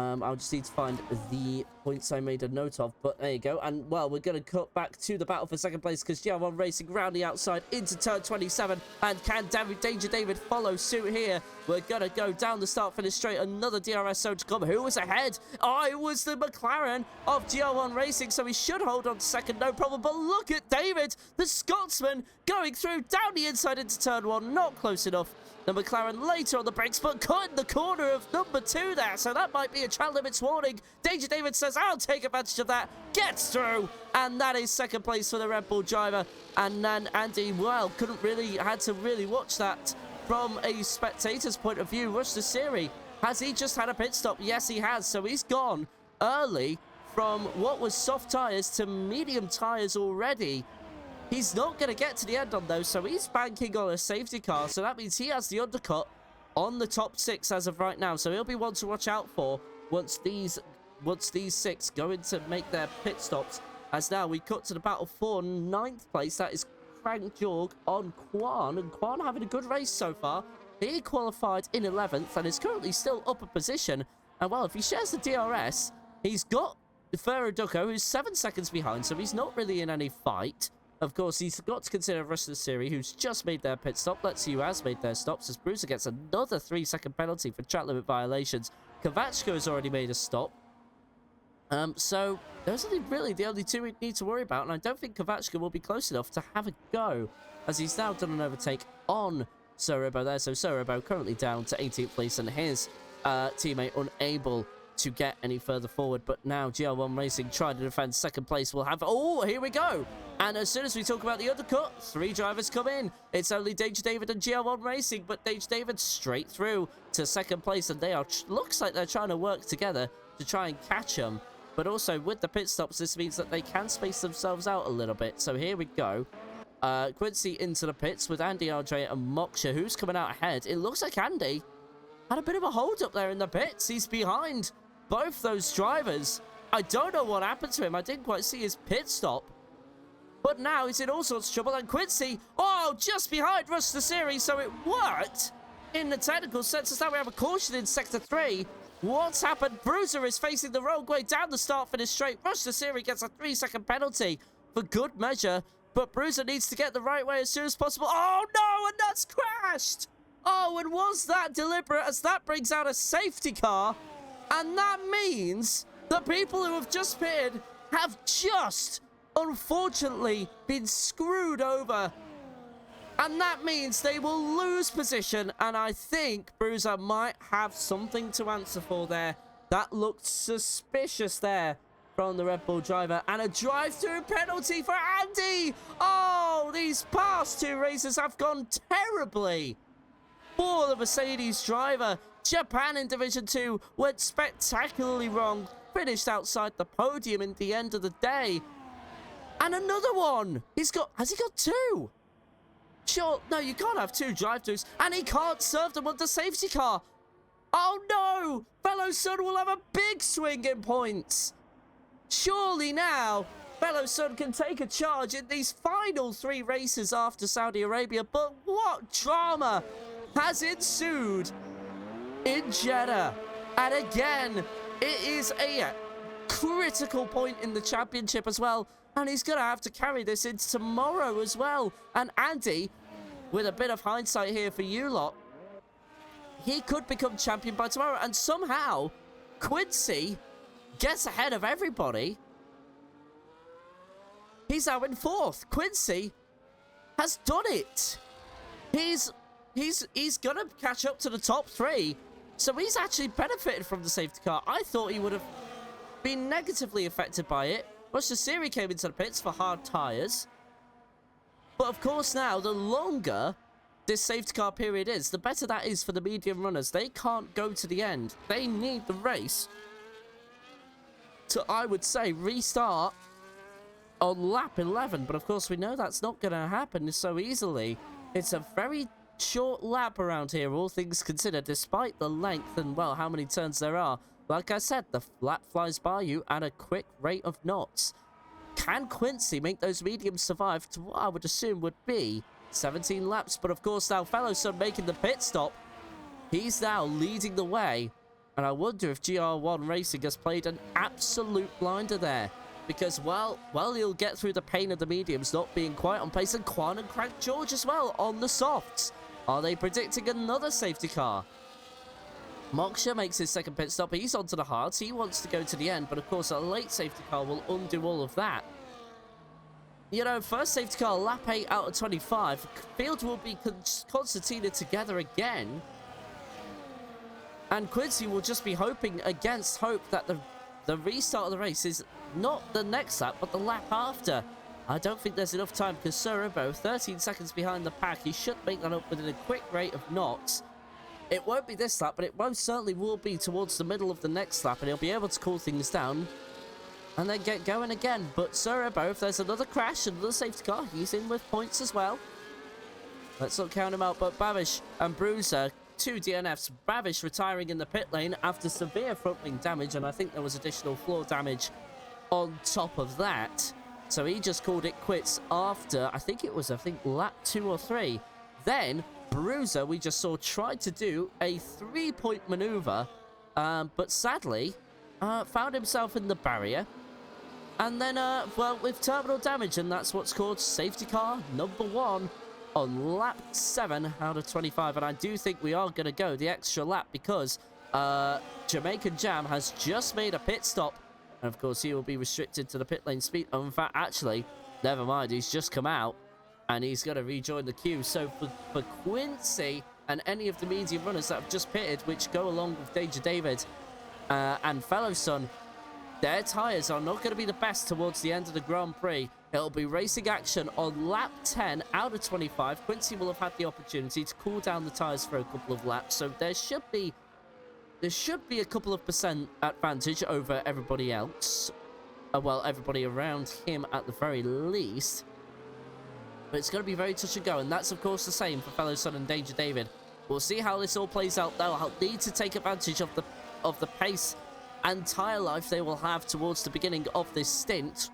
I'll just need to find the points I made a note of, but there you go. And, well, we're going to cut back to the battle for 2nd place because GR1 Racing round the outside into turn 27. And can Danger David follow suit here? We're going to go down the start-finish straight. Another DRS zone to come. Who was ahead? Oh, it was the McLaren of GR1 Racing, so he should hold on to 2nd, no problem. But look at David, the Scotsman, going through down the inside into turn 1. Not close enough. The McLaren later on the brakes, but caught in the corner of number 2 there, so that might be a track limits warning. Danger David says, I'll take advantage of that, gets through, and that is 2nd place for the Red Bull driver. And then Andy, well, had to really watch that from a spectator's point of view. Rush the Series Has he just had a pit stop? Yes, he has. So he's gone early from what was soft tires to medium tires already. He's not going to get to the end on those, so he's banking on a safety car. So that means he has the undercut on the top 6 as of right now. So he'll be one to watch out for once these 6 go in to make their pit stops. As now we cut to the battle for 9th place. That is Frank Jorg on Quan. And Quan having a good race so far. He qualified in 11th and is currently still up a position. And well, if he shares the DRS, he's got Ferro Ducko, who's 7 seconds behind, so he's not really in any fight. Of course, he's got to consider Russell Siri, who's just made their pit stop. Let's see who has made their stops, as Bruiser gets another 3-second penalty for track limit violations. Kavachko has already made a stop. So those are really the only 2 we need to worry about, and I don't think Kavachko will be close enough to have a go, as he's now done an overtake on Sorobo there. So Sorobo currently down to 18th place, and his teammate unable to get any further forward. But now GL1 Racing trying to defend 2nd place. Will have... Oh, here we go. And as soon as we talk about the undercut, 3 drivers come in. It's only Danger David and GL1 Racing, but Danger David straight through to 2nd place, and they are... Looks like they're trying to work together to try and catch them. But also, with the pit stops, this means that they can space themselves out a little bit. So here we go. Quincy into the pits with Andy, Andre, and Moksha. Who's coming out ahead? It looks like Andy had a bit of a hold up there in the pits. He's behind both those drivers. I don't know what happened to him. I didn't quite see his pit stop. But now he's in all sorts of trouble. And Quincy, oh, just behind Russ the Series. So it worked in the technical sense. As now we have a caution in Sector 3. What's happened? Bruiser is facing the wrong way down the start-finish straight. Rush the Series gets a 3-second penalty for good measure. But Bruiser needs to get the right way as soon as possible. Oh, no, and that's crashed. Oh, and was that deliberate, as that brings out a safety car? And that means the people who have just pitted have just, unfortunately, been screwed over. And that means they will lose position. And I think Bruiser might have something to answer for there. That looked suspicious there from the Red Bull driver. And a drive-through penalty for Andy. Oh, these past 2 races have gone terribly for the Mercedes driver. Japan in Division 2 went spectacularly wrong. Finished outside the podium in the end of the day. And another one. Has he got 2? Sure, no, you can't have 2 drive-thrus. And he can't serve them with the safety car. Oh no! Fellow Sun will have a big swing in points. Surely now, Fellow Sun can take a charge in these final 3 races after Saudi Arabia. But what drama has ensued in Jeddah? And again, it is a critical point in the championship as well. And he's going to have to carry this into tomorrow as well. And Andy, with a bit of hindsight here for you lot, he could become champion by tomorrow. And somehow, Quincy gets ahead of everybody. He's now in 4th. Quincy has done it. He's going to catch up to the top 3. So he's actually benefited from the safety car. I thought he would have been negatively affected by it. Rush the Series came into the pits for hard tyres. But of course now, the longer this safety car period is, the better that is for the medium runners. They can't go to the end. They need the race to, I would say, restart on lap 11. But of course, we know that's not going to happen so easily. It's a very short lap around here, all things considered, despite the length and, well, how many turns there are. Like I said, the lap flies by you at a quick rate of knots. Can Quincy make those mediums survive to what I would assume would be 17 laps? But of course now Fellow Sun making the pit stop. He's now leading the way. And I wonder if GR1 Racing has played an absolute blinder there. Because, well, he'll get through the pain of the mediums not being quite on pace. And Quan and Crank George as well on the softs. Are they predicting another safety car? Moksha makes his 2nd pit stop. He's onto the hards. He wants to go to the end. But, of course, a late safety car will undo all of that. You know, first safety car, lap 8 out of 25. Field will be concertina together again. And Quincy will just be hoping against hope that the restart of the race is not the next lap, but the lap after. I don't think there's enough time because Sorobo, 13 seconds behind the pack. He should make that up within a quick rate of knots. It won't be this lap, but it most certainly will be towards the middle of the next lap, and he'll be able to cool things down and then get going again. But Sorebo, if there's another crash, another safety car, he's in with points as well. Let's not count him out, but Babish and Bruiser, 2 DNFs. Babish retiring in the pit lane after severe front wing damage, and I think there was additional floor damage on top of that. So he just called it quits after, I think lap 2 or 3. Then Bruiser, we just saw, tried to do a 3-point maneuver, but sadly found himself in the barrier. And then, well, with terminal damage, and that's what's called safety car number 1 on lap 7 out of 25. And I do think we are going to go the extra lap because Jamaican Jam has just made a pit stop. And, of course, he will be restricted to the pit lane speed. In fact, actually, never mind, he's just come out. And he's going to rejoin the queue. So for Quincy and any of the medium runners that have just pitted, which go along with Danger David and Fellow Son, their tyres are not going to be the best towards the end of the Grand Prix. It'll be racing action on lap 10 out of 25. Quincy will have had the opportunity to cool down the tyres for a couple of laps. So there should be a couple of % advantage over everybody else. Well, everybody around him at the very least. But it's going to be very touch and go, and that's, of course, the same for Fellow Son and Danger David. We'll see how this all plays out. They'll need to take advantage of the pace and tyre life they will have towards the beginning of this stint.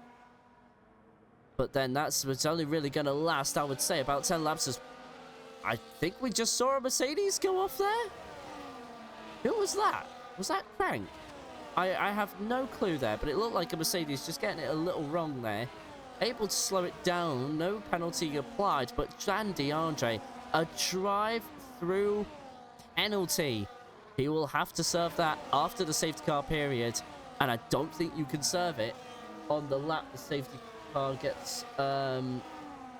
But then that's what's only really going to last, I would say, about 10 laps. As I think we just saw a Mercedes go off there. Who was that? Was that Crank? I have no clue there, but it looked like a Mercedes just getting it a little wrong there. Able to slow it down, no penalty applied, but Andy Andre, a drive-through penalty. He will have to serve that after the safety car period, and I don't think you can serve it on the lap the safety car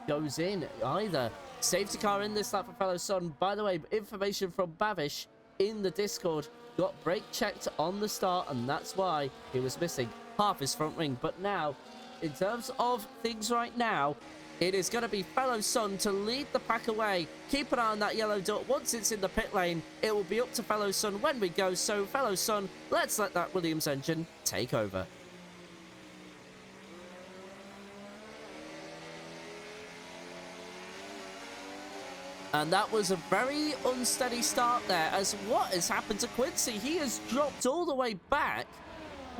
goes in either. Safety car in this lap for Fellow Son. By the way, information from Bavish in the Discord, got brake checked on the start, and that's why he was missing half his front wing. But now, in terms of things right now, it is going to be Fellow Son to lead the pack away. Keep an eye on that yellow dot. Once it's in the pit lane, it will be up to Fellow Son when we go. So, Fellow Son, let's let that Williams engine take over. And that was a very unsteady start there, as what has happened to Quincy? He has dropped all the way back.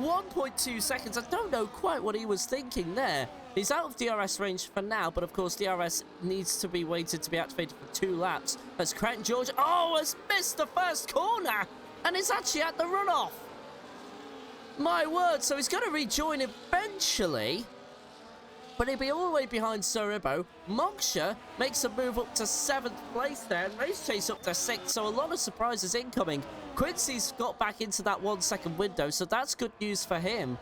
1.2 seconds. I don't know quite what he was thinking there. He's out of DRS range for now, but of course DRS needs to be waited to be activated for 2 laps. As Crank George, has missed the first corner, and is actually at the runoff. My word, so he's going to rejoin eventually, but he'll be all the way behind Sorebo. Moksha makes a move up to 7th place there, and Race Chase up to 6th, so a lot of surprises incoming. Quincy's got back into that 1 second window, so that's good news for him.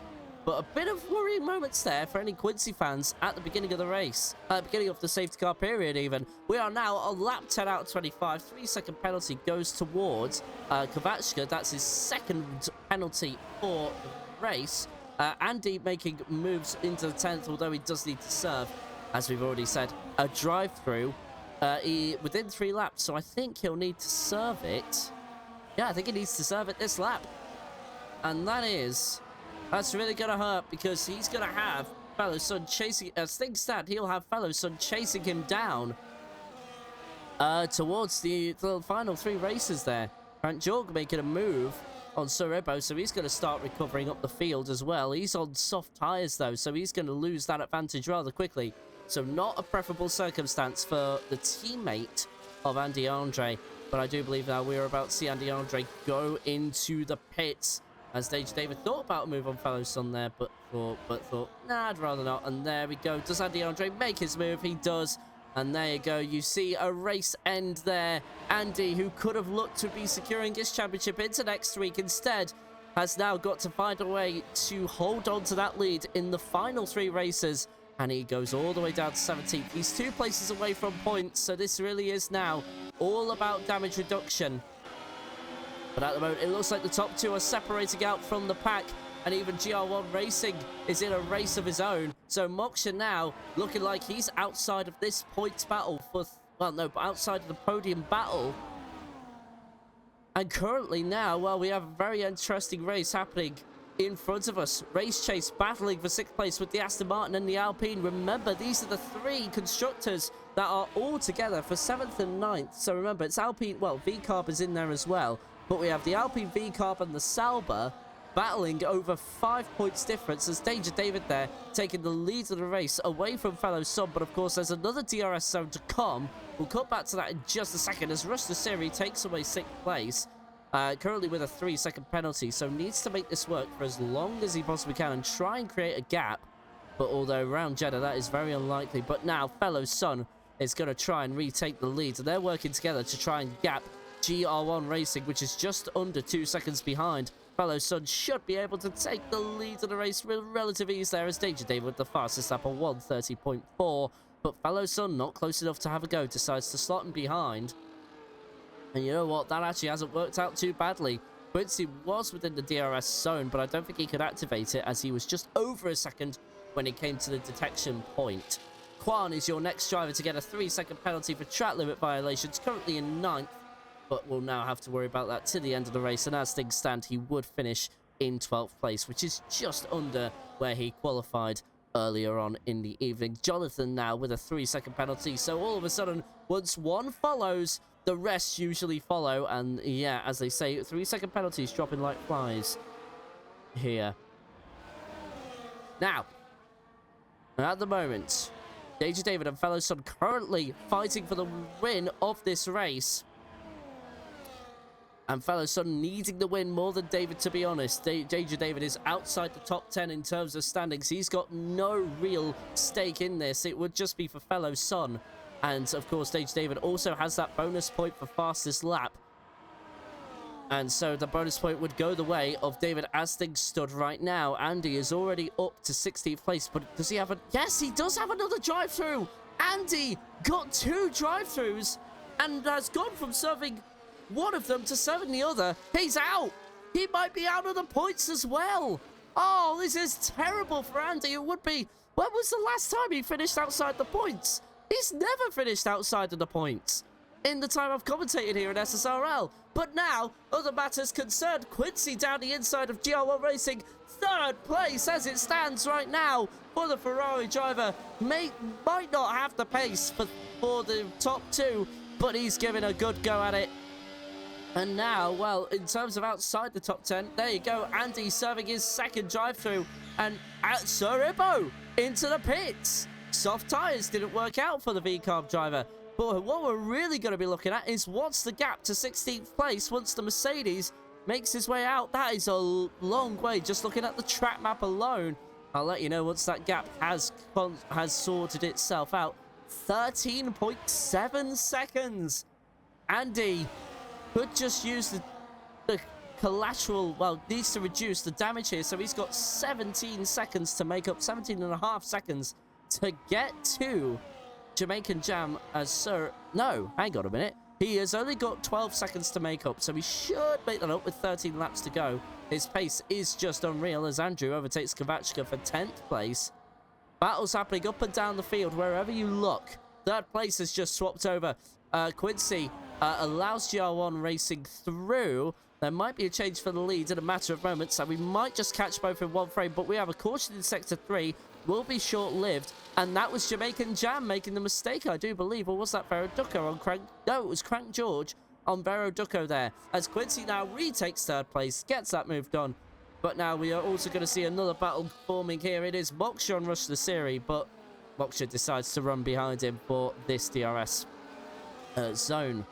But a bit of worrying moments there for any Quincy fans at the beginning of the race. At the beginning of the safety car period, even. We are now on lap 10 out of 25. 3-second penalty goes towards Kovachka. That's his 2nd penalty for the race. Andy making moves into the 10th, although he does need to serve, as we've already said, a drive-through within 3 laps. So I think he'll need to serve it. Yeah, I think he needs to serve it this lap. And that's really going to hurt, because he's going to have Fellow Son chasing, as things stand, he'll have Fellow Son chasing him down towards the final 3 races there. Grant Jorg making a move on Sorebo, so he's going to start recovering up the field as well. He's on soft tyres though, so he's going to lose that advantage rather quickly. So not a preferable circumstance for the teammate of Andy Andre, but I do believe now we're about to see Andy Andre go into the pits, as Danger David thought about a move on Fellow Son there, but thought, nah, I'd rather not. And there we go. Does Andy Andre make his move? He does. And there you go. You see a race end there. Andy, who could have looked to be securing his championship into next week, instead has now got to find a way to hold on to that lead in the final 3 races. And he goes all the way down to 17th. He's 2 places away from points, so this really is now all about damage reduction. But at the moment, it looks like the top 2 are separating out from the pack. And even GR1 Racing is in a race of his own. So Moksha now looking like he's outside of this points battle for... Well, no, but outside of the podium battle And currently now, well, we have a very interesting race happening in front of us. Race Chase battling for 6th place with the Aston Martin and the Alpine. Remember, these are the 3 constructors that are all together for 7th and 9th. So remember, it's Alpine, well, V-Carb is in there as well. But we have the Alpine V-Carb and the Sauber battling over 5 points difference, as Danger David there taking the lead of the race away from fellow Son. But of course, there's another DRS zone to come. We'll cut back to that in just a second as Rush the Siri takes away 6th place. Currently with a 3-second penalty, so needs to make this work for as long as he possibly can and try and create a gap. But although around Jeddah, that is very unlikely. But now fellow Son is going to try and retake the lead. And they're working together to try and gap GR1 Racing, which is just under 2 seconds behind. Fellow Son should be able to take the lead of the race with relative ease there, as Danger David with the fastest lap of 1:30.4. But fellow Son, not close enough to have a go, decides to slot him behind. And you know what? That actually hasn't worked out too badly. Quincy was within the DRS zone, but I don't think he could activate it, as he was just over a second when it came to the detection point. Kwan is your next driver to get a 3-second penalty for track limit violations, currently in 9th, but we'll now have to worry about that to the end of the race. And as things stand, he would finish in 12th place, which is just under where he qualified earlier on in the evening. Jonathan now with a 3-second penalty, so all of a sudden, once one follows, the rest usually follow. And yeah, as they say, 3-second penalties dropping like flies here. Now, at the moment, Danger David and fellow Son currently fighting for the win of this race. And fellow Son needing the win more than David, to be honest. Danger David is outside the top 10 in terms of standings. He's got no real stake in this. It would just be for fellow Son. And, of course, Danger David also has that bonus point for fastest lap. And so the bonus point would go the way of David as things stood right now. Andy is already up to 16th place. But does he have a... Yes, he does have another drive-through. Andy got 2 drive-throughs and has gone from serving one of them to serving the other. He's out. He might be out of the points as well. Oh, this is terrible for Andy. It would be... When was the last time he finished outside the points? He's never finished outside of the points in the time I've commentated here at SSRL. But now, other matters concerned, Quincy down the inside of GR1 Racing, 3rd place as it stands right now for the Ferrari driver. Might not have the pace for the top 2, but he's giving a good go at it. And now, well, in terms of outside the top 10, there you go. Andy serving his 2nd drive-through, and at Sir Ibbo into the pits. Soft tyres didn't work out for the V-Carb driver. But what we're really going to be looking at is what's the gap to 16th place once the Mercedes makes his way out. That is a long way, just looking at the track map alone. I'll let you know once that gap has sorted itself out. 13.7 seconds. Andy could just use the collateral, well, needs to reduce the damage here. So he's got 17 seconds to make up, 17.5 seconds to get to Jamaican Jam as Sir... No, hang on a minute. He has only got 12 seconds to make up, so he should make that up with 13 laps to go. His pace is just unreal as Andrew overtakes Kovachka for 10th place. Battles happening up and down the field wherever you look. 3rd place has just swapped over. Quincy allows GR1 Racing through. There might be a change for the lead in a matter of moments, so we might just catch both in one frame, but we have a caution in Sector 3. Will be short-lived, and that was Jamaican Jam making the mistake, I do believe. Or was that Vero Ducco on Crank? No, it was Crank George on Vero Ducco there, as Quincy now retakes 3rd place, gets that moved on. But now we are also going to see another battle forming here. It is Moksha on Rush the Siri, but Moksha decides to run behind him for this DRS zone.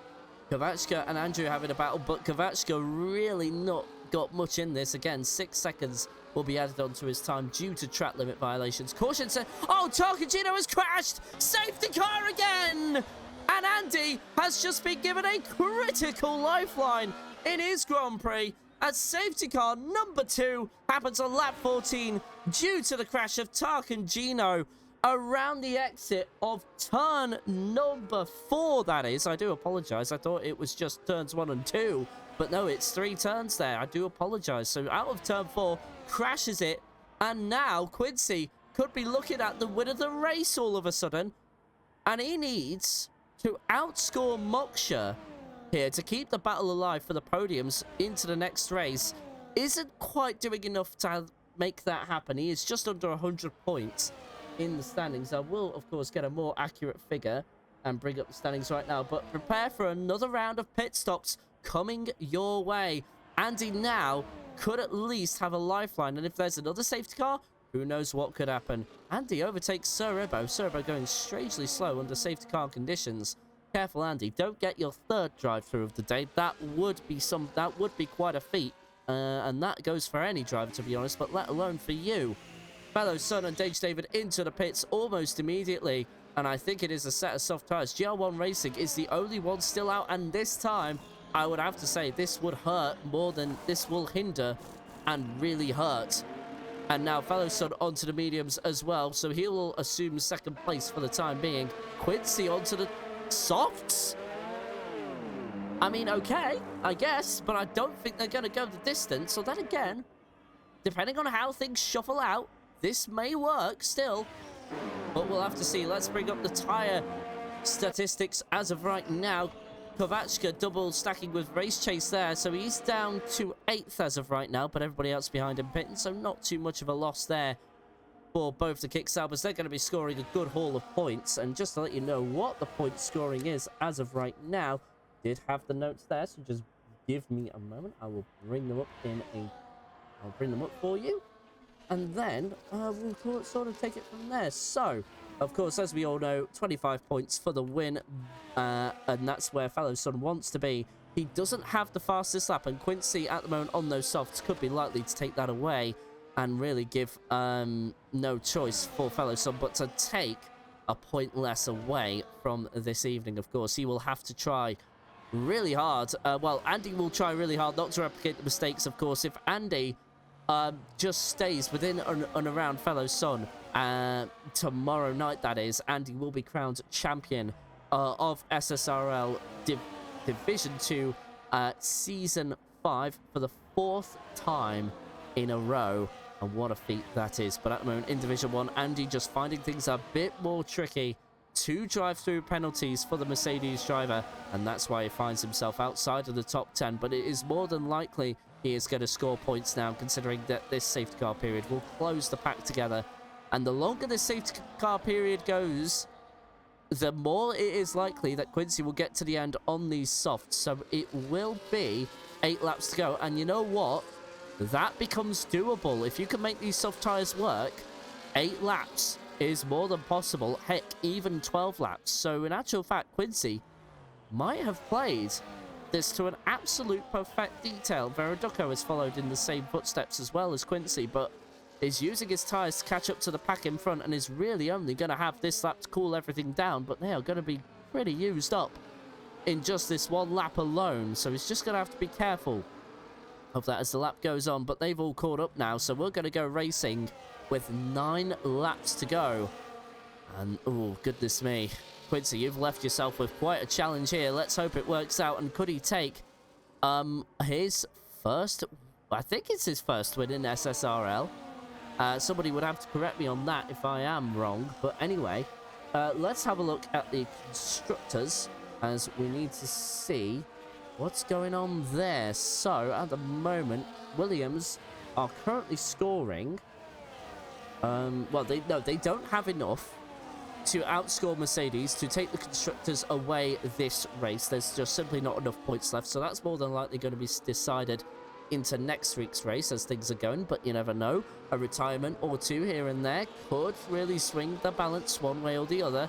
Kovachka and Andrew having a battle, but Kovachka really not got much in this. Again, 6 seconds will be added onto his time due to track limit violations. Caution said, oh, Tarkagino has crashed! Safety car again! And Andy has just been given a critical lifeline in his Grand Prix as safety car number 2 happens on lap 14 due to the crash of Tarkagino around the exit of turn number 4, that is. I do apologize. I thought it was just turns 1 and 2. But no, it's 3 turns there. I do apologize. So out of turn 4, crashes it. And now Quincy could be looking at the win of the race all of a sudden. And he needs to outscore Moksha here to keep the battle alive for the podiums into the next race isn't quite doing enough to make that happen. He is just under 100 points in the standings. I will, of course, get a more accurate figure and bring up the standings right now, but prepare for another round of pit stops coming your way. Andy now could at least have a lifeline, and if there's another safety car, who knows what could happen. Andy overtakes Sir Ibo. Sir Ibo going strangely slow under safety car conditions. Careful, Andy. Don't get your third drive-through of the day. That would be quite a feat, and that goes for any driver, to be honest, but let alone for you. Fellow Son and Dage David into the pits almost immediately, and I think it is a set of soft tires. GR1 Racing is the only one still out, and this time, I would have to say, this would hurt more than this will hinder and really hurt. And now Fellow Son onto the mediums as well, so he will assume second place for the time being. Quincy onto the softs. I mean, okay, I guess, but I don't think they're going to go the distance. So then again, depending on how things shuffle out, this may work still, but we'll have to see. Let's bring up the tire statistics as of right now. Kovachka double stacking with Race Chase there, so he's down to 8th as of right now, but everybody else behind him pitting, so not too much of a loss there for both the Kicksalvers. They're going to be scoring a good haul of points, and just to let you know what the point scoring is as of right now, did have the notes there, so just give me a moment. I will bring them up I'll bring them up for you, and then we'll sort of take it from there. So, of course, as we all know, 25 points for the win, and that's where Fellow Son wants to be. He doesn't have the fastest lap, and Quincy at the moment on those softs could be likely to take that away and really give no choice for Fellow Son but to take a point less away from this evening. Of course, he will have to try really hard. Well, Andy will try really hard not to replicate the mistakes, of course. If Andy just stays within and around Fellow Son tomorrow night, that is, Andy will be crowned champion of SSRL Division 2 Season 5 for the 4th time in a row. And what a feat that is. But at the moment in Division 1, Andy just finding things a bit more tricky. 2 drive-through penalties for the Mercedes driver, and that's why he finds himself outside of the top 10. But it is more than likely he is going to score points now, considering that this safety car period will close the pack together. And the longer this safety car period goes, the more it is likely that Quincy will get to the end on these softs. So it will be 8 laps to go. And you know what? That becomes doable. If you can make these soft tires work, 8 laps is more than possible. Heck, even 12 laps. So in actual fact, Quincy might have played this to an absolute perfect detail. Veriduco has followed in the same footsteps as well as Quincy, but is using his tires to catch up to the pack in front and is really only going to have this lap to cool everything down, but they are going to be pretty used up in just this one lap alone. So he's just going to have to be careful of that as the lap goes on, but they've all caught up now, so we're going to go racing with 9 laps to go. And oh goodness me, Quincy, you've left yourself with quite a challenge here. Let's hope it works out. And could he take his first, I think it's his first win in SSRL. Somebody would have to correct me on that if I am wrong, but anyway, let's have a look at the constructors as we need to see what's going on there. So, at the moment, Williams are currently scoring. Well, they don't have enough to outscore Mercedes to take the constructors away this race. There's just simply not enough points left. So that's more than likely going to be decided into next week's race as things are going. But you never know. A retirement or two here and there could really swing the balance one way or the other.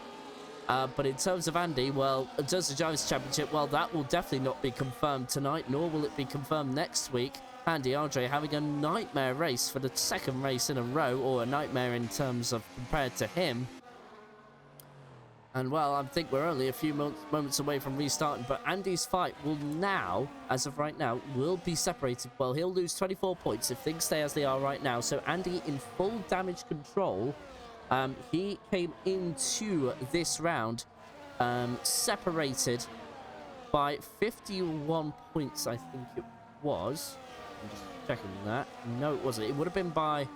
But in terms of Andy, well, in terms of Drivers' Championship, well, that will definitely not be confirmed tonight, nor will it be confirmed next week. Andy Andre having a nightmare race for the 2nd race in a row, or a nightmare in terms of compared to him. And, well, I think we're only a few moments away from restarting, but Andy's fight will now, as of right now, will be separated. Well, he'll lose 24 points if things stay as they are right now. So Andy in full damage control. He came into this round separated by 51 points, I think it was. I'm just checking that. No, it wasn't. It would have been by...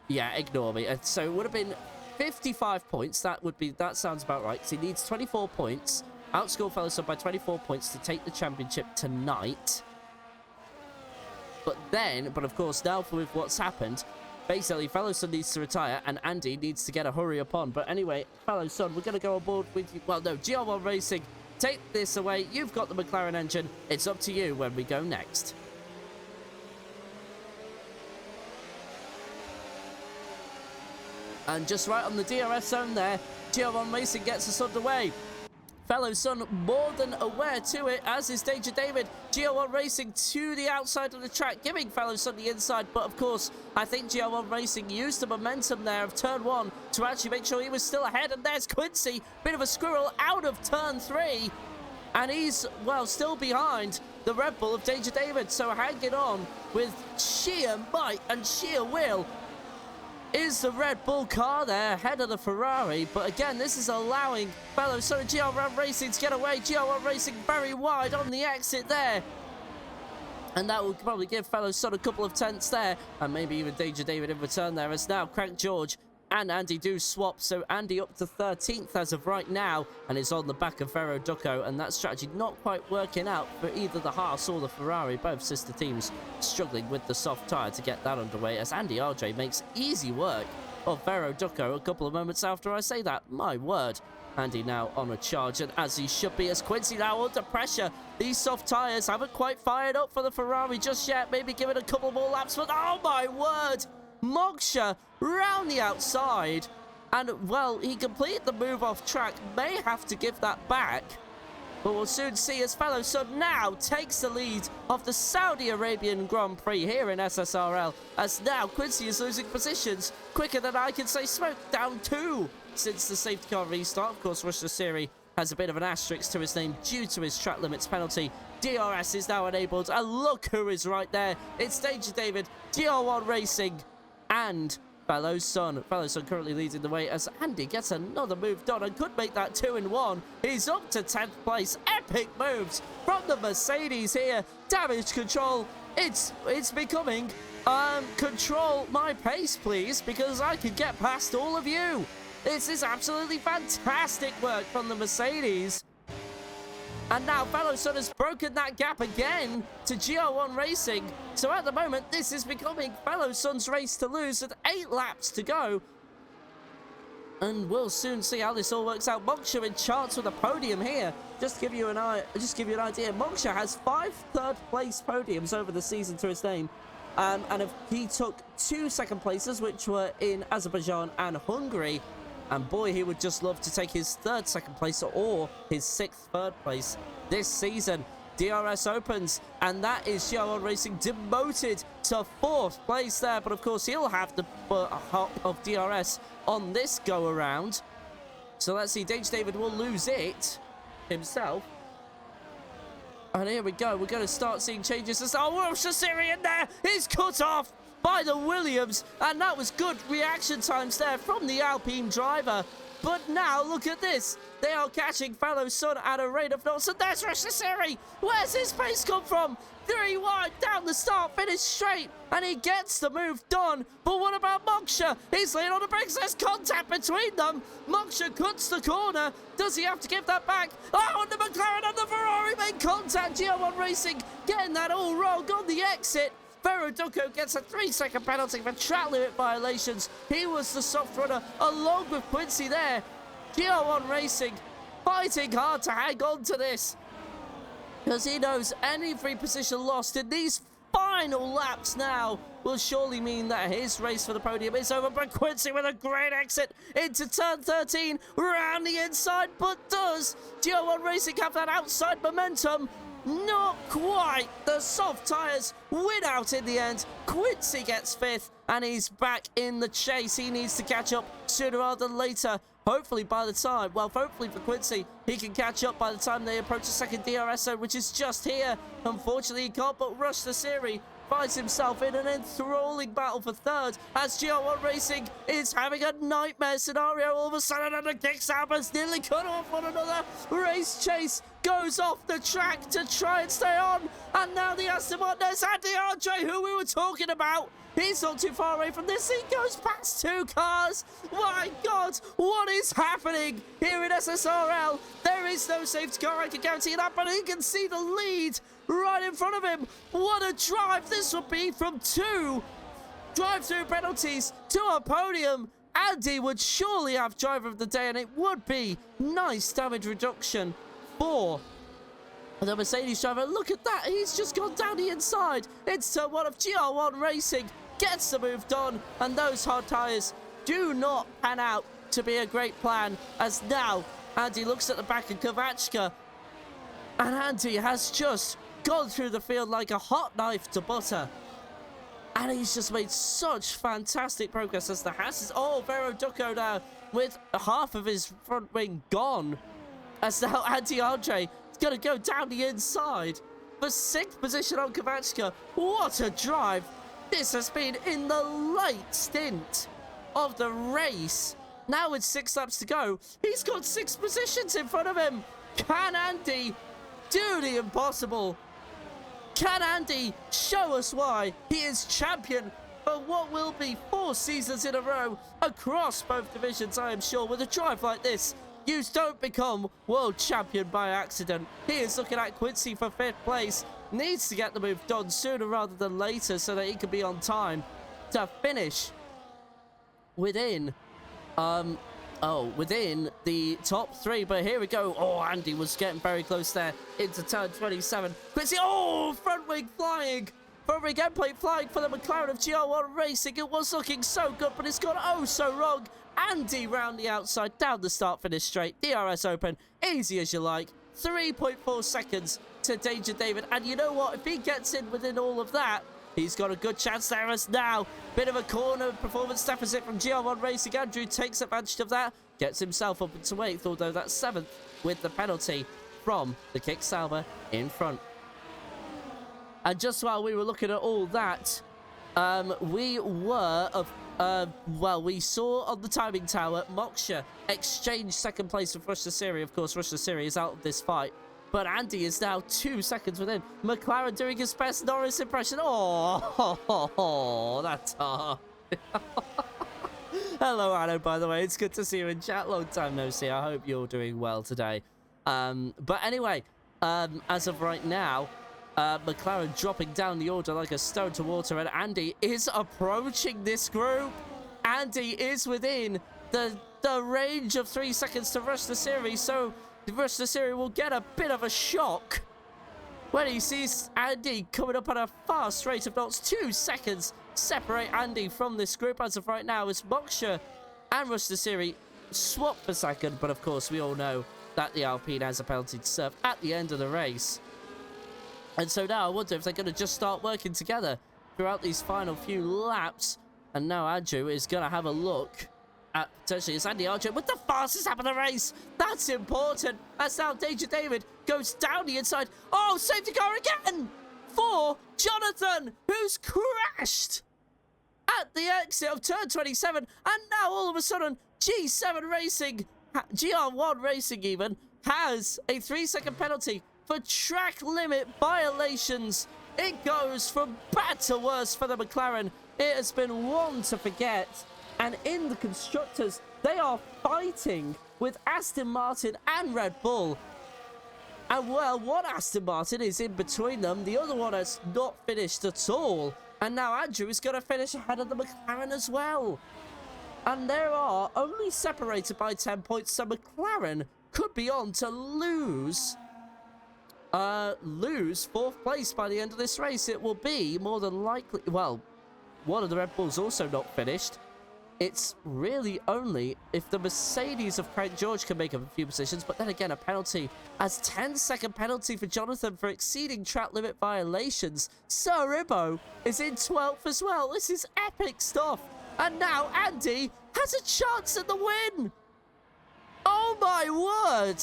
Yeah, ignore me. So it would have been 55 points. That sounds about right. So he needs 24 points outscore Fellow Sun by 24 points to take the championship tonight. But of course, now with what's happened, basically, Fellow Sun needs to retire, and Andy needs to get a hurry up on. But anyway, Fellow Sun, we're going to go aboard with you. Well, no, GR1 Racing, take this away. You've got the McLaren engine. It's up to you when we go next. And just right on the DRS zone there, GR1 Racing gets us underway. Fellow Sun more than aware to it, as is Danger David. GR1 Racing to the outside of the track, giving Fellow Sun the inside. But of course, I think GR1 Racing used the momentum there of turn 1 to actually make sure he was still ahead. And there's Quincy, bit of a squirrel out of turn 3. And he's, well, still behind the Red Bull of Danger David. So hanging on with sheer might and sheer will is the Red Bull car there, ahead of the Ferrari. But again, this is allowing Fellow Sun and GR1 Racing to get away. GR1 Racing very wide on the exit there. And that will probably give Fellow Sun a couple of tenths there. And maybe even Danger David in return there, as now Crank George and Andy do swap. So Andy up to 13th as of right now, and is on the back of Vero Ducco. And that strategy not quite working out for either the Haas or the Ferrari. Both sister teams struggling with the soft tyre to get that underway, as Andy RJ makes easy work of Vero Ducco a couple of moments after I say that. My word. Andy now on a charge, and as he should be, as Quincy now under pressure. These soft tyres haven't quite fired up for the Ferrari just yet. Maybe give it a couple more laps, but oh my word! Moksha round the outside, and well, he completed the move off track. May have to give that back, but we'll soon see, as Fellow Sun now takes the lead of the Saudi Arabian Grand Prix here in SSRL, as now Quincy is losing positions quicker than I can say smoke, down 2 since the safety car restart. Of course, Rush Siri has a bit of an asterisk to his name due to his track limits penalty. DRS is now enabled, and look who is right there. It's Danger David, GR1 Racing, and Fellow Sun. Fellow Sun currently leading the way, as Andy gets another move done and could make that 2 in 1. He's up to 10th place. Epic moves from the Mercedes here. Damage control. It's becoming control my pace, please, because I can get past all of you. This is absolutely fantastic work from the Mercedes. And now Fellow Sun has broken that gap again to GR1 Racing. So at the moment, this is becoming Fellow Sun's race to lose with 8 laps to go. And we'll soon see how this all works out. Moksha in chance with a podium here. Just to give you an idea, Moksha has 5 third-place podiums over the season to his name. And if he took 2 second places, which were in Azerbaijan and Hungary. And boy, he would just love to take his 3rd second place or his 6th third place this season. DRS opens, and that is GR1 Racing demoted to 4th place there. But of course, he'll have the hop of DRS on this go around. So let's see, Danger David will lose it himself. And here we go. We're going to start seeing changes. Oh, Rush Siri in there. He's cut off by the Williams, and that was good reaction times there from the Alpine driver. But now look at this, they are catching Fellow Sun at a rate of knots, and there's Rush Siri. Where's his pace come from? 3 wide down the start, finish straight, and he gets the move done. But what about Moksha? He's laying on the brakes. There's contact between them. Moksha cuts the corner. Does he have to give that back? Oh, and the McLaren and the Ferrari make contact. GR1 Racing getting that all wrong on the exit. Vero Ducco gets a 3-second penalty for track limit violations. He was the soft runner along with Quincy there. GR1 Racing fighting hard to hang on to this, because he knows any free position lost in these final laps now will surely mean that his race for the podium is over. But Quincy with a great exit into turn 13, round the inside. But does GR1 Racing have that outside momentum? Not quite. The soft tyres win out in the end. Quincy gets 5th, and he's back in the chase. He needs to catch up sooner rather than later. Hopefully by the time, well, hopefully for Quincy, he can catch up by the time they approach the second DRS zone, which is just here. Unfortunately, he can't, but Rush Siri finds himself in an enthralling battle for 3rd, as GR1 Racing is having a nightmare scenario all of a sudden, and the kick Albers nearly cut off on another race chase. Goes off the track to try and stay on, and now the Aston Martin's Andy RJ, who we were talking about. He's not too far away from this. He goes past 2 cars. My God, what is happening here in SSRL? There is no safety car, I can guarantee that, but he can see the lead right in front of him. What a drive this would be from 2 drive-through penalties to a podium. Andy would surely have driver of the day, and it would be nice damage reduction for the Mercedes driver. Look at that. He's just gone down the inside. It's turn 1 of GR1 Racing. Gets the move done, and those hard tyres do not pan out to be a great plan, as now Andy looks at the back of Kovachka, and Andy has just gone through the field like a hot knife to butter. And he's just made such fantastic progress as the Hasses. Oh, Vero Ducco now with half of his front wing gone. As now Andy Andre is going to go down the inside for 6th position on Kovachka. What a drive. This has been in the late stint of the race. Now with 6 laps to go, he's got 6 positions in front of him. Can Andy do the impossible? Can Andy show us why he is champion for what will be 4 seasons in a row across both divisions? I am sure with a drive like this, you don't become world champion by accident. He is looking at Quincy for 5th place. Needs to get the move done sooner rather than later so that he can be on time to finish within within the top 3. But here we go. Oh, Andy was getting very close there into turn 27. Quincy, oh, front wing flying. Front wing end plate flying for the McLaren of GR1 Racing. It was looking so good, but it's gone oh so wrong. Andy round the outside, down the start finish straight. DRS open, easy as you like. 3.4 seconds to Danger David. And you know what? If he gets in within all of that, he's got a good chance there as now. Bit of a corner performance deficit from GR1 Racing. Andrew takes advantage of that. Gets himself up into 8th, although that's 7th with the penalty from the kick salver in front. And just while we were looking at all that, we saw on the timing tower, Moksha exchange 2nd place with Rush Siri. Of course, Rush Siri is out of this fight. But Andy is now 2 seconds within. McLaren doing his best Norris impression. Oh, that's hard. Hello, Anno, by the way. It's good to see you in chat. Long time no see. I hope you're doing well today. But anyway, as of right now, McLaren dropping down the order like a stone to water. And Andy is approaching this group. Andy is within the range of 3 seconds to rush the series. So the rest of the series will get a bit of a shock when he sees Andy coming up at a fast rate of knots. 2 seconds separate Andy from this group as of right now as Moksha and Rush the Series swap for 2nd. But of course, we all know that the Alpine has a penalty to serve at the end of the race. And so now I wonder if they're going to just start working together throughout these final few laps. And now Andrew is going to have a look at potentially it's Andy Archer with the fastest lap of the race. That's important. That's now Danger David goes down the inside. Oh, safety car again for Jonathan, who's crashed at the exit of turn 27. And now all of a sudden, G7 Racing, GR1 Racing even, has a 3-second penalty for track limit violations. It goes from bad to worse for the McLaren. It has been one to forget. And in the constructors, they are fighting with Aston Martin and Red Bull. And well, one Aston Martin is in between them. The other one has not finished at all. And now Andrew is going to finish ahead of the McLaren as well. And they are only separated by 10 points. So McLaren could be on to lose 4th place by the end of this race. It will be more than likely. Well, one of the Red Bulls also not finished. It's really only if the Mercedes of Craig George can make up a few positions, but then again, a penalty as 10-second penalty for Jonathan for exceeding track limit violations. Sir Ribbo is in 12th as well. This is epic stuff. And now Andy has a chance at the win. Oh my word.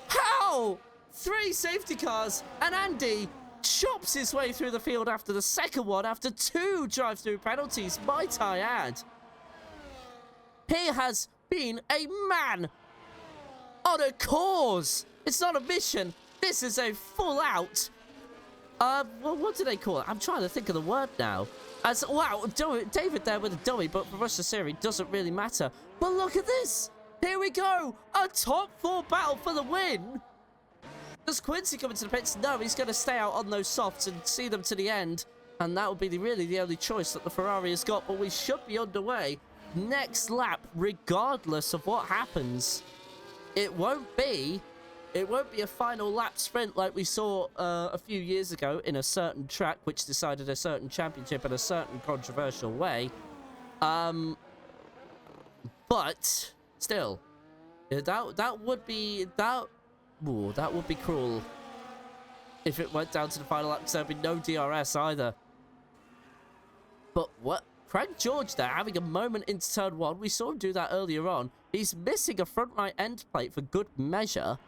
How? 3 safety cars and Andy chops his way through the field after the second one, after 2 drive-through penalties, might I add. He has been a man on a cause. It's not a mission. This is a full-out, well, what do they call it? I'm trying to think of the word now. Wow, David there with a dummy, but for Rush the Series, doesn't really matter. But look at this. Here we go. A top 4 battle for the win. Does Quincy come into the pits? No, he's going to stay out on those softs and see them to the end. And that would be really the only choice that the Ferrari has got. But we should be underway next lap, regardless of what happens. It won't be a final lap sprint like we saw a few years ago in a certain track, which decided a certain championship in a certain controversial way. But still, that would be cruel if it went down to the final lap. There'd be no DRS either. But what? Craig George there having a moment into turn 1. We saw him do that earlier on. He's missing a front right end plate for good measure.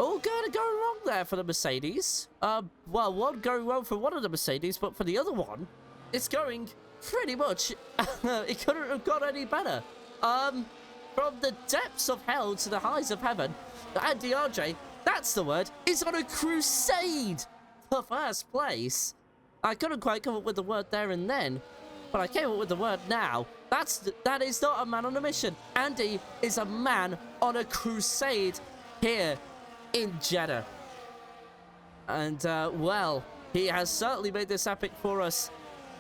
All going to go wrong there for the Mercedes. Well, one going wrong for one of the Mercedes, but for the other one, it's going pretty much. It couldn't have got any better. From the depths of hell to the highs of heaven, Andy RJ, that's the word, is on a crusade for first place. I couldn't quite come up with the word there and then, but I came up with the word now. That is not a man on a mission. Andy is a man on a crusade here in Jeddah. And, well, he has certainly made this epic for us,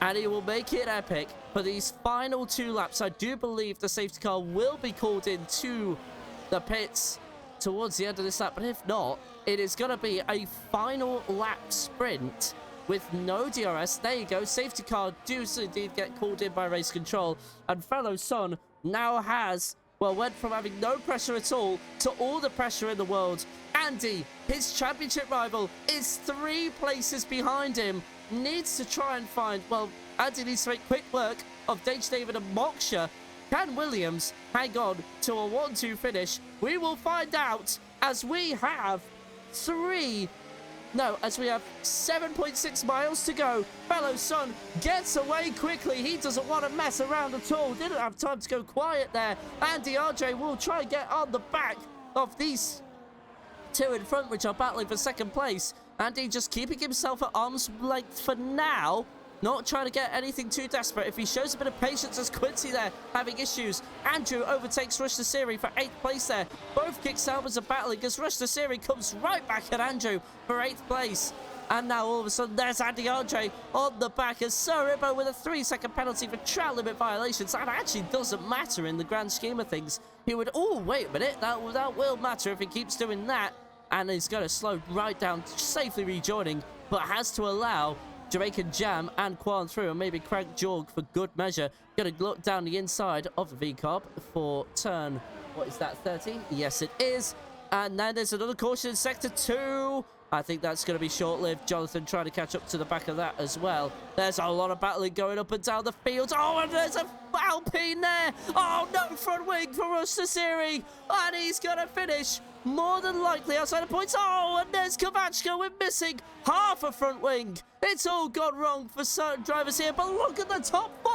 and he will make it epic for these final 2 laps. I do believe the safety car will be called into the pits towards the end of this lap, but if not, it is going to be a final lap sprint with no DRS. There you go. Safety car does indeed get called in by race control. And fellow Son now has, well, went from having no pressure at all to all the pressure in the world. Andy, his championship rival, is 3 places behind him. Needs to try and find, well, Andy needs to make quick work of Dage David and Moksha. Can Williams hang on to a 1-2 finish? We will find out as we have 7.6 miles to go. Fellow Son gets away quickly. He doesn't want to mess around at all. Didn't have time to go quiet there. Andy RJ will try and get on the back of these 2 in front, which are battling for second place. Andy just keeping himself at arm's length for now. Not trying to get anything too desperate. If he shows a bit of patience as Quincy there having issues. Andrew overtakes Rush Nasiri for 8th place there. Both Kick Salvers are battling as Rush Nasiri comes right back at Andrew for 8th place. And now all of a sudden there's Andy RJ on the back as Sir Ibbo with a 3-second penalty for track limit violations. That actually doesn't matter in the grand scheme of things. He would, oh, wait a minute. That will matter if he keeps doing that. And he's going to slow right down, safely rejoining, but has to allow Jamaican Jam and Quan through, and maybe Craig Jorg for good measure. Going to look down the inside of the V-Carb for turn, what is that, 30? Yes, it is. And then there's another caution in Sector 2. I think that's going to be short-lived. Jonathan trying to catch up to the back of that as well. There's a lot of battling going up and down the field. Oh, and there's a Alpine there. Oh, no front wing for Rush Nasiri. And he's going to finish more than likely outside of points. Oh, and there's Kovachka. We're missing half a front wing. It's all gone wrong for certain drivers here, but look at the top 4.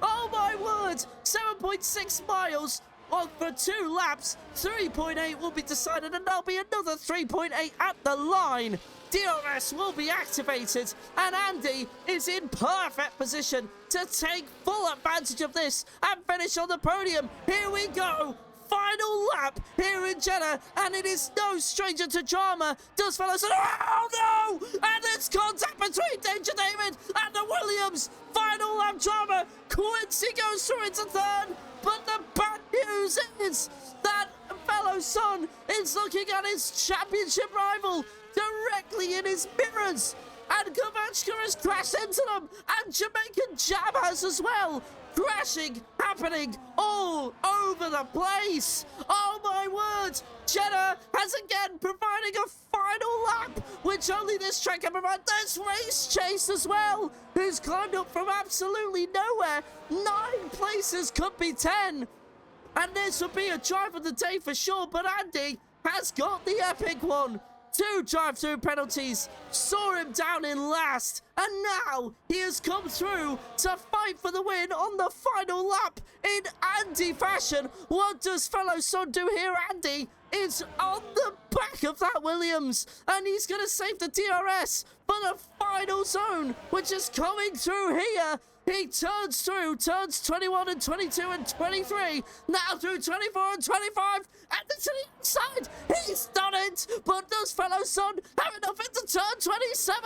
Oh, my word. 7.6 miles. Well, for 2 laps, 3.8 will be decided, and there'll be another 3.8 at the line. DRS will be activated, and Andy is in perfect position to take full advantage of this and finish on the podium. Here we go. Final lap here in Jeddah, and it is no stranger to drama. Does fellows, oh no! And it's contact between Danger David and the Williams. Final lap drama. Quincy goes through into third, but the bad news is that fellow Son is looking at his championship rival directly in his mirrors. And Kovachka has crashed into them, and Jamaican Jam has as well. Crashing, happening all over the place. Oh my word. Jeddah has again providing a final lap, which only this track can provide. There's Race Chase as well, who's climbed up from absolutely nowhere. 9 places, could be 10. And this would be a drive of the day for sure, but Andy has got the epic one. 2 drive-through penalties saw him down in last, and now he has come through to fight for the win on the final lap in Andy fashion. What does fellow Son do here? Andy is on the back of that Williams, and he's going to save the DRS for the final zone, which is coming through here. He turns through turns 21 and 22 and 23. Now through 24 and 25. And to the inside. He's done it. But does fellow son have enough into turn 27?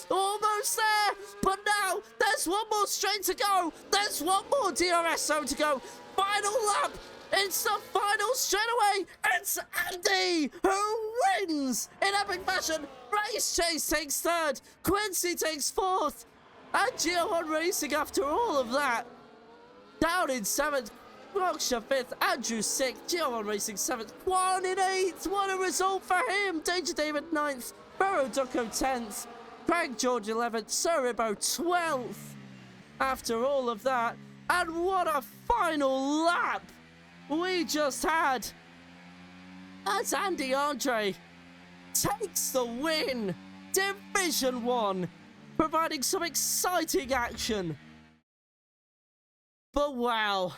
Almost there. But now there's one more straight to go. There's one more DRS zone to go. Final lap. It's the final straightaway. It's Andy who wins in epic fashion. Race Chase takes third. Quincy takes fourth. And Geo1 Racing, after all of that, down in seventh. Rocksha fifth. Andrew sixth. Geo1 Racing seventh. Quan in eighth. What a result for him. Danger David ninth. Burrow Ducko 10th. Craig George 11th. Sir Ribbo 12th. After all of that. And what a final lap we just had. As Andy Andre takes the win. Division 1. Providing some exciting action. But wow.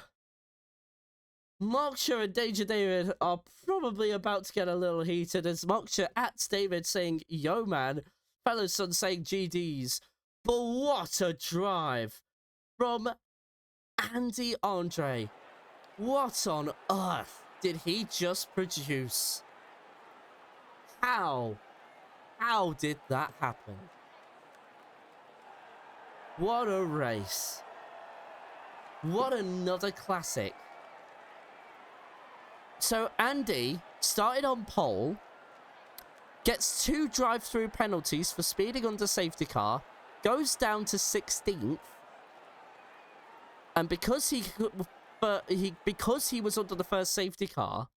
Moksha and Danger David are probably about to get a little heated as Moksha at David saying, yo man. Fellow son saying GDs. But what a drive from Andy Andre. What on earth did he just produce? How did that happen? What a race. What another classic. So Andy started on pole, gets 2 drive-through penalties for speeding under safety car, goes down to 16th, and because he was under the first safety car,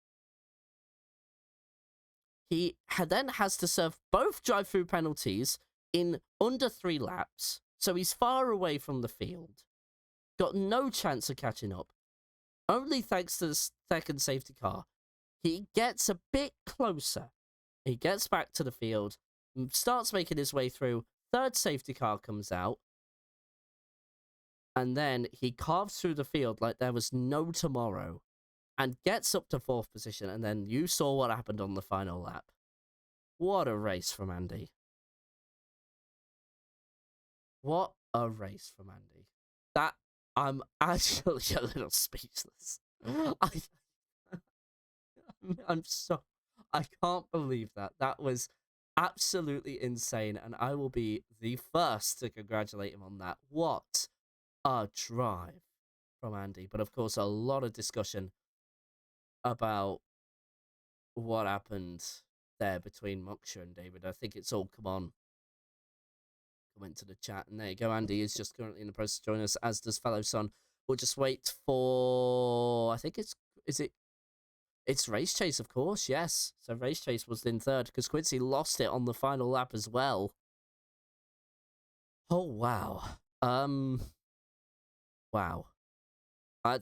he then has to serve both drive-through penalties in under 3 laps. So he's far away from the field. Got no chance of catching up. Only thanks to the second safety car. He gets a bit closer. He gets back to the field. Starts making his way through. Third safety car comes out. And then he carves through the field like there was no tomorrow. And gets up to 4th position. And then you saw what happened on the final lap. What a race from Andy. What a race from Andy. That, I'm actually a little speechless. I can't believe that. That was absolutely insane, and I will be the first to congratulate him on that. What a drive from Andy. But of course, a lot of discussion about what happened there between Moksha and David. I think it's all come into the chat, and there you go. Andy is just currently in the process of joining us, as does fellow son. We'll just wait for, I think it's Race Chase, of course, yes. So Race Chase was in third because Quincy lost it on the final lap as well. Oh wow. Wow. I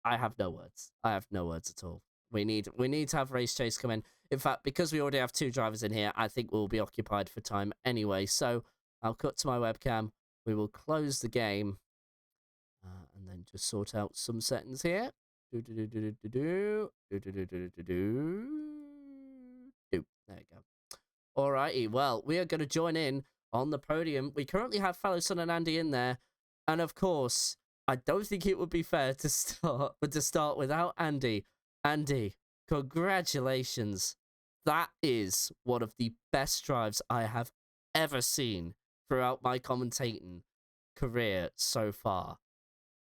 have no words. I have no words at all. We need to have Race Chase come in. In fact, because we already have 2 drivers in here, I think we'll be occupied for time anyway. So I'll cut to my webcam. We will close the game. And then just sort out some settings here. There you go. Alrighty, well, we are going to join in on the podium. We currently have fellow son and Andy in there. And of course, I don't think it would be fair to start without Andy. Andy, congratulations. That is one of the best drives I have ever seen throughout my commentating career so far.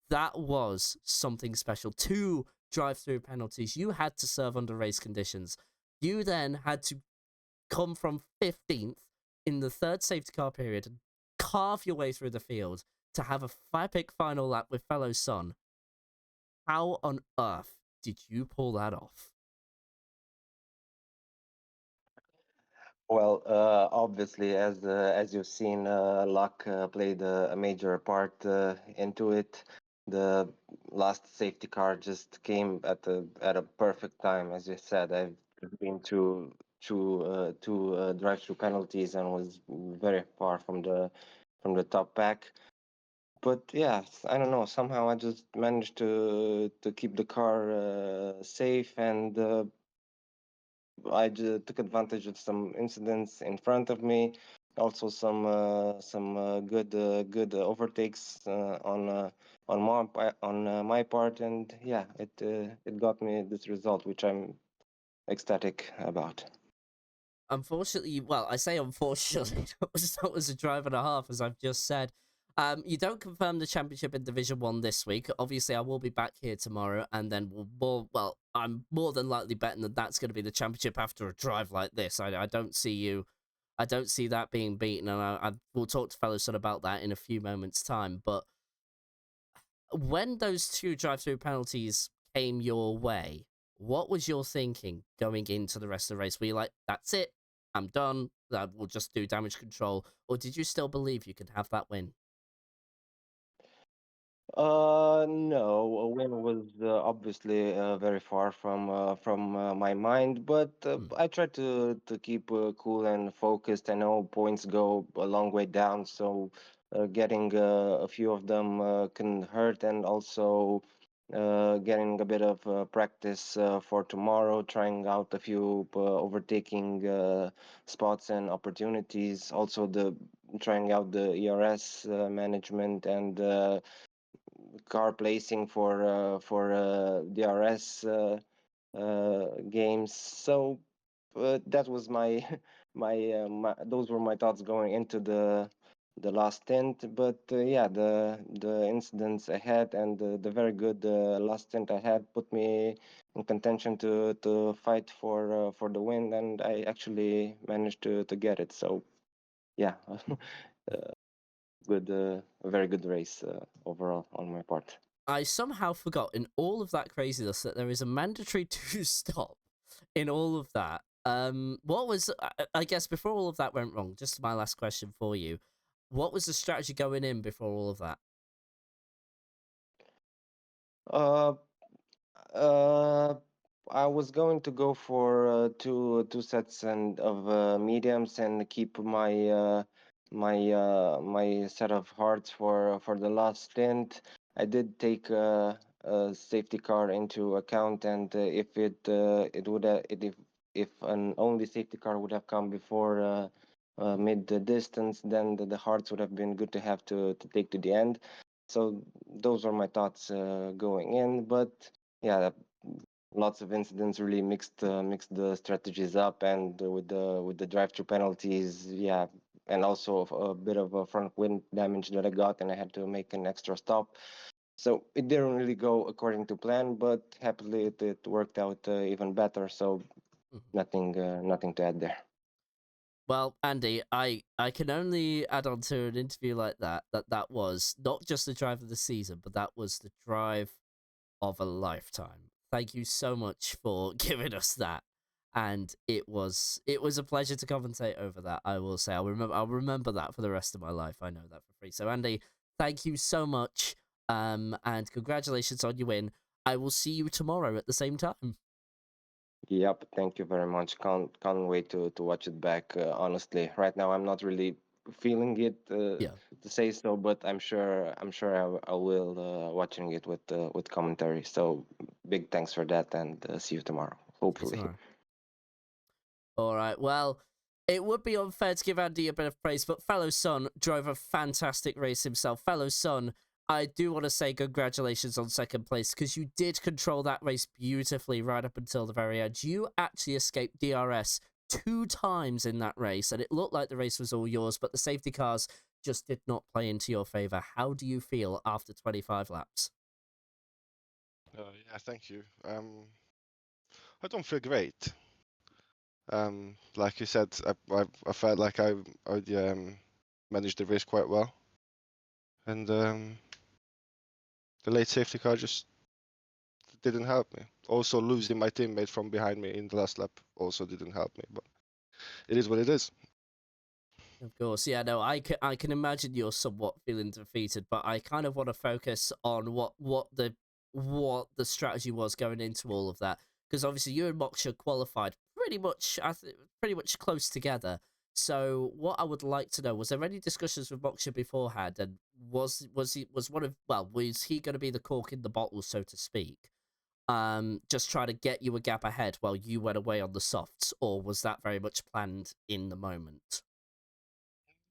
That was something special. 2 drive-through penalties. You had to serve under race conditions. You then had to come from 15th in the 3rd safety car period and carve your way through the field to have a epic final lap with fellow son. How on earth did you pull that off? Well, obviously, as you've seen, luck played a major part into it. The last safety car just came at a perfect time, as you said. I've been to two drive-through penalties and was very far from the top pack. But yeah, I don't know. Somehow I just managed to keep the car safe, and I took advantage of some incidents in front of me. also some good overtakes on my part, and yeah, it got me this result, which I'm ecstatic about. Unfortunately, well, I say unfortunately, that was a drive and a half, as I've just said. You don't confirm the championship in Division One this week. Obviously, I will be back here tomorrow, and then well, I'm more than likely betting that that's going to be the championship after a drive like this. I don't see you, I don't see that being beaten, and I will talk to fellow son about that in a few moments' time. But when those two drive-through penalties came your way, what was your thinking going into the rest of the race? Were you like, "That's it, I'm done. That will just do damage control," or did you still believe you could have that win? No, a win was obviously very far from my mind, but Hmm. I try to keep cool and focused. I know points go a long way down, so getting a few of them can hurt, and also getting a bit of practice for tomorrow, trying out a few overtaking spots and opportunities. Also, the trying out the ERS management and car placing for DRS games. So that was my those were my thoughts going into the last stint. But yeah, the incidents ahead and the very good last stint I had put me in contention to fight for the win, and I actually managed to get it. So yeah, good, a very good race overall on my part. I somehow forgot in all of that craziness that there is a mandatory two stop in all of that. What was I guess before all of that went wrong? Just my last question for you: what was the strategy going in before all of that? Uh, Uh, I was going to go for two sets and of mediums and keep my set of hearts for the last stint. I did take a safety car into account, and if it would if an only safety car would have come before mid distance, then the hearts would have been good to have to take to the end. So those are my thoughts going in, but yeah, lots of incidents really mixed the strategies up, and with the drive-through penalties, yeah, and also a bit of a front wind damage that I got, and I had to make an extra stop. So it didn't really go according to plan, but happily it worked out even better. So nothing to add there. Well, Andy, I can only add on to an interview like that that was not just the drive of the season, but that was the drive of a lifetime. Thank you so much for giving us that. And it was a pleasure to commentate over that. I will say I'll remember that for the rest of my life. I know that for free. So Andy, thank you so much. And congratulations on your win. I will see you tomorrow at the same time. Yep, thank you very much. Can't wait to watch it back. Honestly, right now I'm not really feeling it Yeah, to say so, but I'm sure I will watching it with commentary. So big thanks for that, and see you tomorrow, see you hopefully. tomorrow. All right. Well, it would be unfair to give Andy a bit of praise, but fellow son drove a fantastic race himself. Fellow son, I do want to say congratulations on second place because you did control that race beautifully right up until the very end. You actually escaped DRS two times in that race, and it looked like the race was all yours, but the safety cars just did not play into your favor. How do you feel after 25 laps? Yeah, thank you. I don't feel great. Like you said, I felt like I managed the race quite well, and the late safety car just didn't help me. Also, losing my teammate from behind me in the last lap also didn't help me. But it is what it is. Of course, yeah, no, I can imagine you're somewhat feeling defeated, but I kind of want to focus on what the strategy was going into all of that, because obviously you and Moksha qualified pretty much close together. So what I would like to know, was there any discussions with Moksha beforehand, and was he going to be the cork in the bottle, so to speak? Just try to get you a gap ahead while you went away on the softs, or was that very much planned in the moment?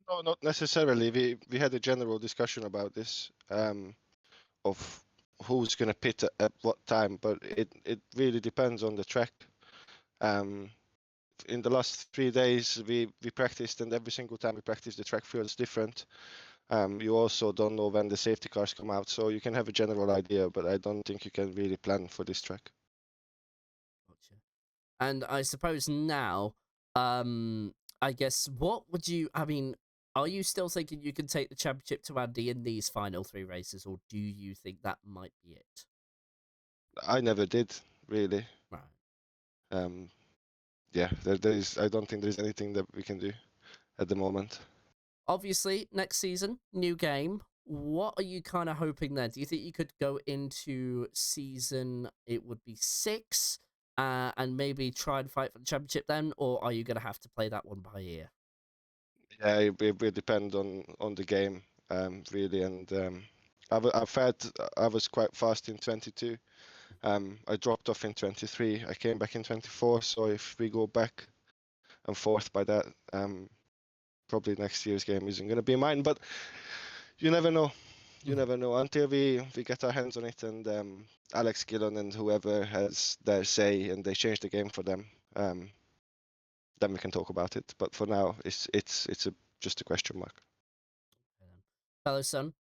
No, not necessarily. We had a general discussion about this, of who's going to pit at what time, but it really depends on the track. In the last 3 days, we practiced, and every single time we practice, the track feels different. You also don't know when the safety cars come out, so you can have a general idea, but I don't think you can really plan for this track. Gotcha. And I suppose now, I guess, what would you, I mean, are you still thinking you can take the championship to Andy in these final 3 races, or do you think that might be it? I never did, really. Right. Yeah, there is. I don't think there's anything that we can do at the moment. Obviously, next season, new game. What are you kind of hoping there? Do you think you could go into season, it would be 6, and maybe try and fight for the championship then, or are you going to have to play that one by ear? Yeah, it will depend on the game, really. And I've had I was quite fast in 22. I dropped off in 23. I came back in 24. So if we go back and forth by that, probably next year's game isn't going to be mine. But you never know. You never know until we get our hands on it, and Alex Gillon and whoever has their say and they change the game for them. Then we can talk about it. But for now, just a question mark. Fellow son,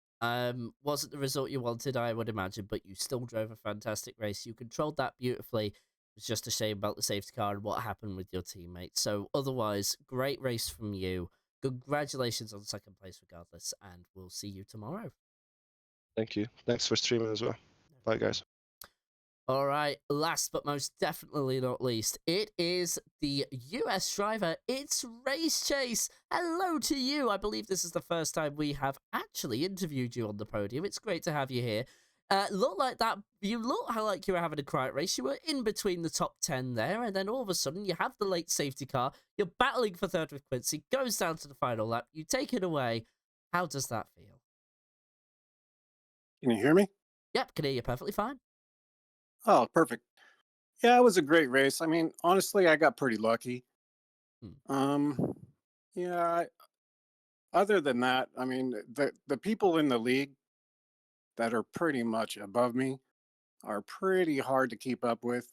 wasn't the result you wanted, I would imagine, but you still drove a fantastic race. You controlled that beautifully. It's just a shame about the safety car and what happened with your teammates. So, otherwise, great race from you. Congratulations on second place, regardless, and we'll see you tomorrow. Thank you. Thanks for streaming as well. Bye, guys. All right, last but most definitely not least, it is the US driver. It's Race Chase. Hello to you. I believe this is the first time we have actually interviewed you on the podium. It's great to have you here. Look like that. You look like you were having a quiet race. You were in between the top 10 there, and then all of a sudden you have the late safety car. You're battling for third with Quincy. Goes down to the final lap. You take it away. How does that feel? Can you hear me? Yep, can hear you perfectly fine. Oh, perfect. Yeah, it was a great race. I mean, honestly, I got pretty lucky. Um, yeah, other than that, I mean, the people in the league that are pretty much above me are pretty hard to keep up with.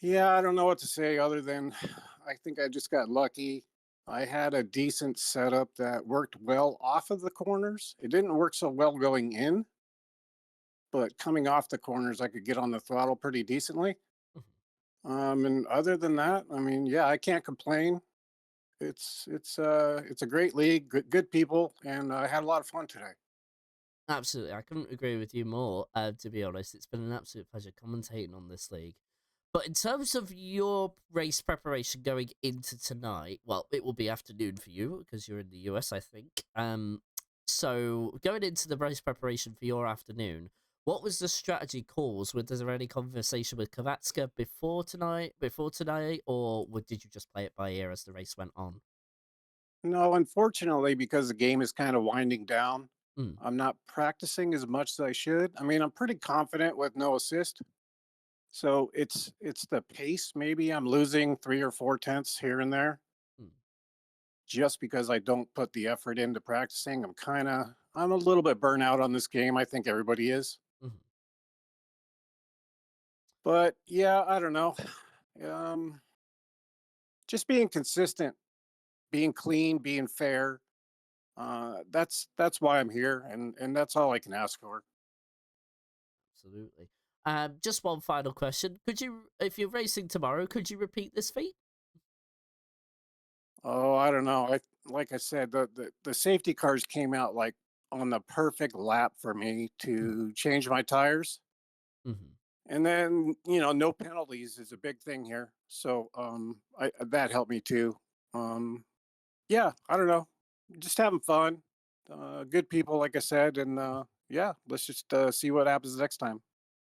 Yeah, I don't know what to say other than I think I just got lucky. I had a decent setup that worked well off of the corners. It didn't work so well going in, but coming off the corners, I could get on the throttle pretty decently. And other than that, I mean, yeah, I can't complain. It's a great league, good people, and I had a lot of fun today. Absolutely, I couldn't agree with you more. To be honest, it's been an absolute pleasure commentating on this league. But in terms of your race preparation going into tonight, well, it will be afternoon for you because you're in the US, I think. So going into the race preparation for your afternoon, what was the strategy calls? Was there any conversation with Kovatska before tonight, or did you just play it by ear as the race went on? No, unfortunately, because the game is kind of winding down, Mm, I'm not practicing as much as I should. I mean, I'm pretty confident with no assist. So it's the pace. Maybe I'm losing 3 or 4 tenths here and there mm, just because I don't put the effort into practicing. I'm a little bit burnt out on this game. I think everybody is. mm. But yeah, I don't know. Um, just being consistent, being clean, being fair. That's why I'm here, and that's all I can ask for. Absolutely. Just one final question. Could you, if you're racing tomorrow, could you repeat this feat? Oh, I don't know. Like I said, the safety cars came out like on the perfect lap for me to change my tires. Mm-hmm. And then, no penalties is a big thing here. So I that helped me too. Um yeah, I don't know. Just having fun. Good people, like I said, and yeah, let's just see what happens next time.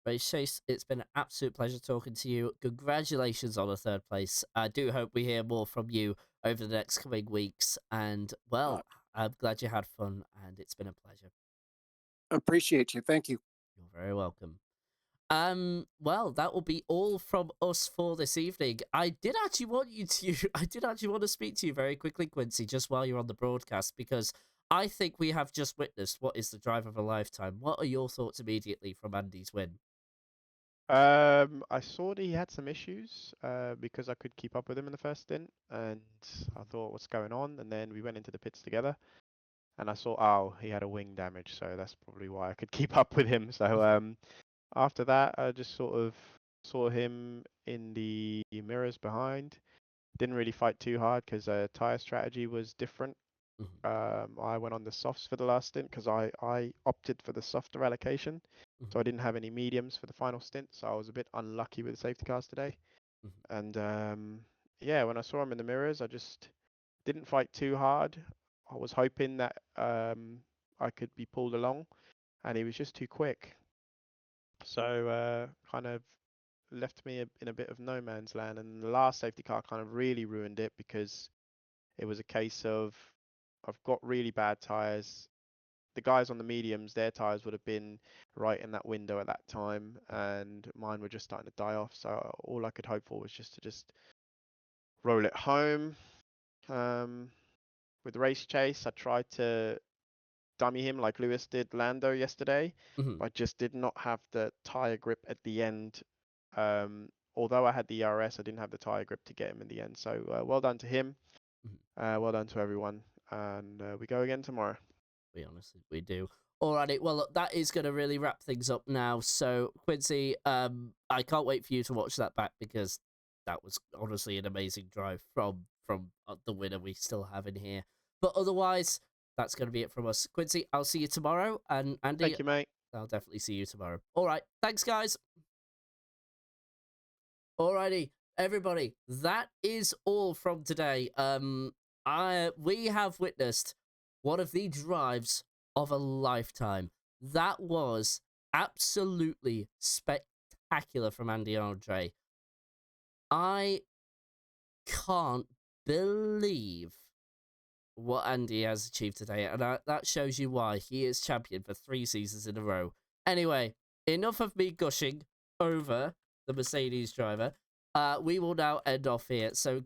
Ray Chase, it's been an absolute pleasure talking to you. Congratulations on a third place. I do hope we hear more from you over the next coming weeks. And, Uh, well, I'm glad you had fun, and it's been a pleasure. appreciate you. Thank you. You're very welcome. Well, that will be all from us for this evening. I did actually want to speak to you very quickly, Quincy, just while you're on the broadcast, because I think we have just witnessed what is the drive of a lifetime. What are your thoughts immediately from Andy's win? I saw that he had some issues because I could keep up with him in the first stint, and I thought, what's going on? And then we went into the pits together, and I saw, oh, he had a wing damage, so that's probably why I could keep up with him. So after that, I just sort of saw him in the mirrors behind. Didn't really fight too hard because tire strategy was different. I went on the softs for the last stint because I opted for the softer allocation. So I didn't have any mediums for the final stint. So I was a bit unlucky with the safety cars today. And yeah, when I saw him in the mirrors, I just didn't fight too hard. I was hoping that I could be pulled along, and he was just too quick. So kind of left me in a bit of no man's land. And the last safety car kind of really ruined it because it was a case of I've got really bad tires. The guys on the mediums, their tires would have been right in that window at that time, and mine were just starting to die off. So all I could hope for was just to roll it home. With race chase, I tried to dummy him like Lewis did Lando yesterday, but I just did not have the tire grip at the end. Although I had the ERS, I didn't have the tire grip to get him in the end. So well done to him. Well done to everyone, and we go again tomorrow. We do. Alrighty, well, look, that is going to really wrap things up now. So, Quincy, I can't wait for you to watch that back because that was honestly an amazing drive from the winner we still have in here. But otherwise, that's going to be it from us. Quincy, I'll see you tomorrow, and Andy, Thank you, mate. I'll definitely see you tomorrow. All right, thanks, guys. Alrighty, everybody, that is all from today. We have witnessed one of the drives of a lifetime. That was absolutely spectacular from Andy Andre. I can't believe what Andy has achieved today, and that shows you why he is champion for 3 seasons in a row. Anyway, enough of me gushing over the Mercedes driver. We will now end off here. So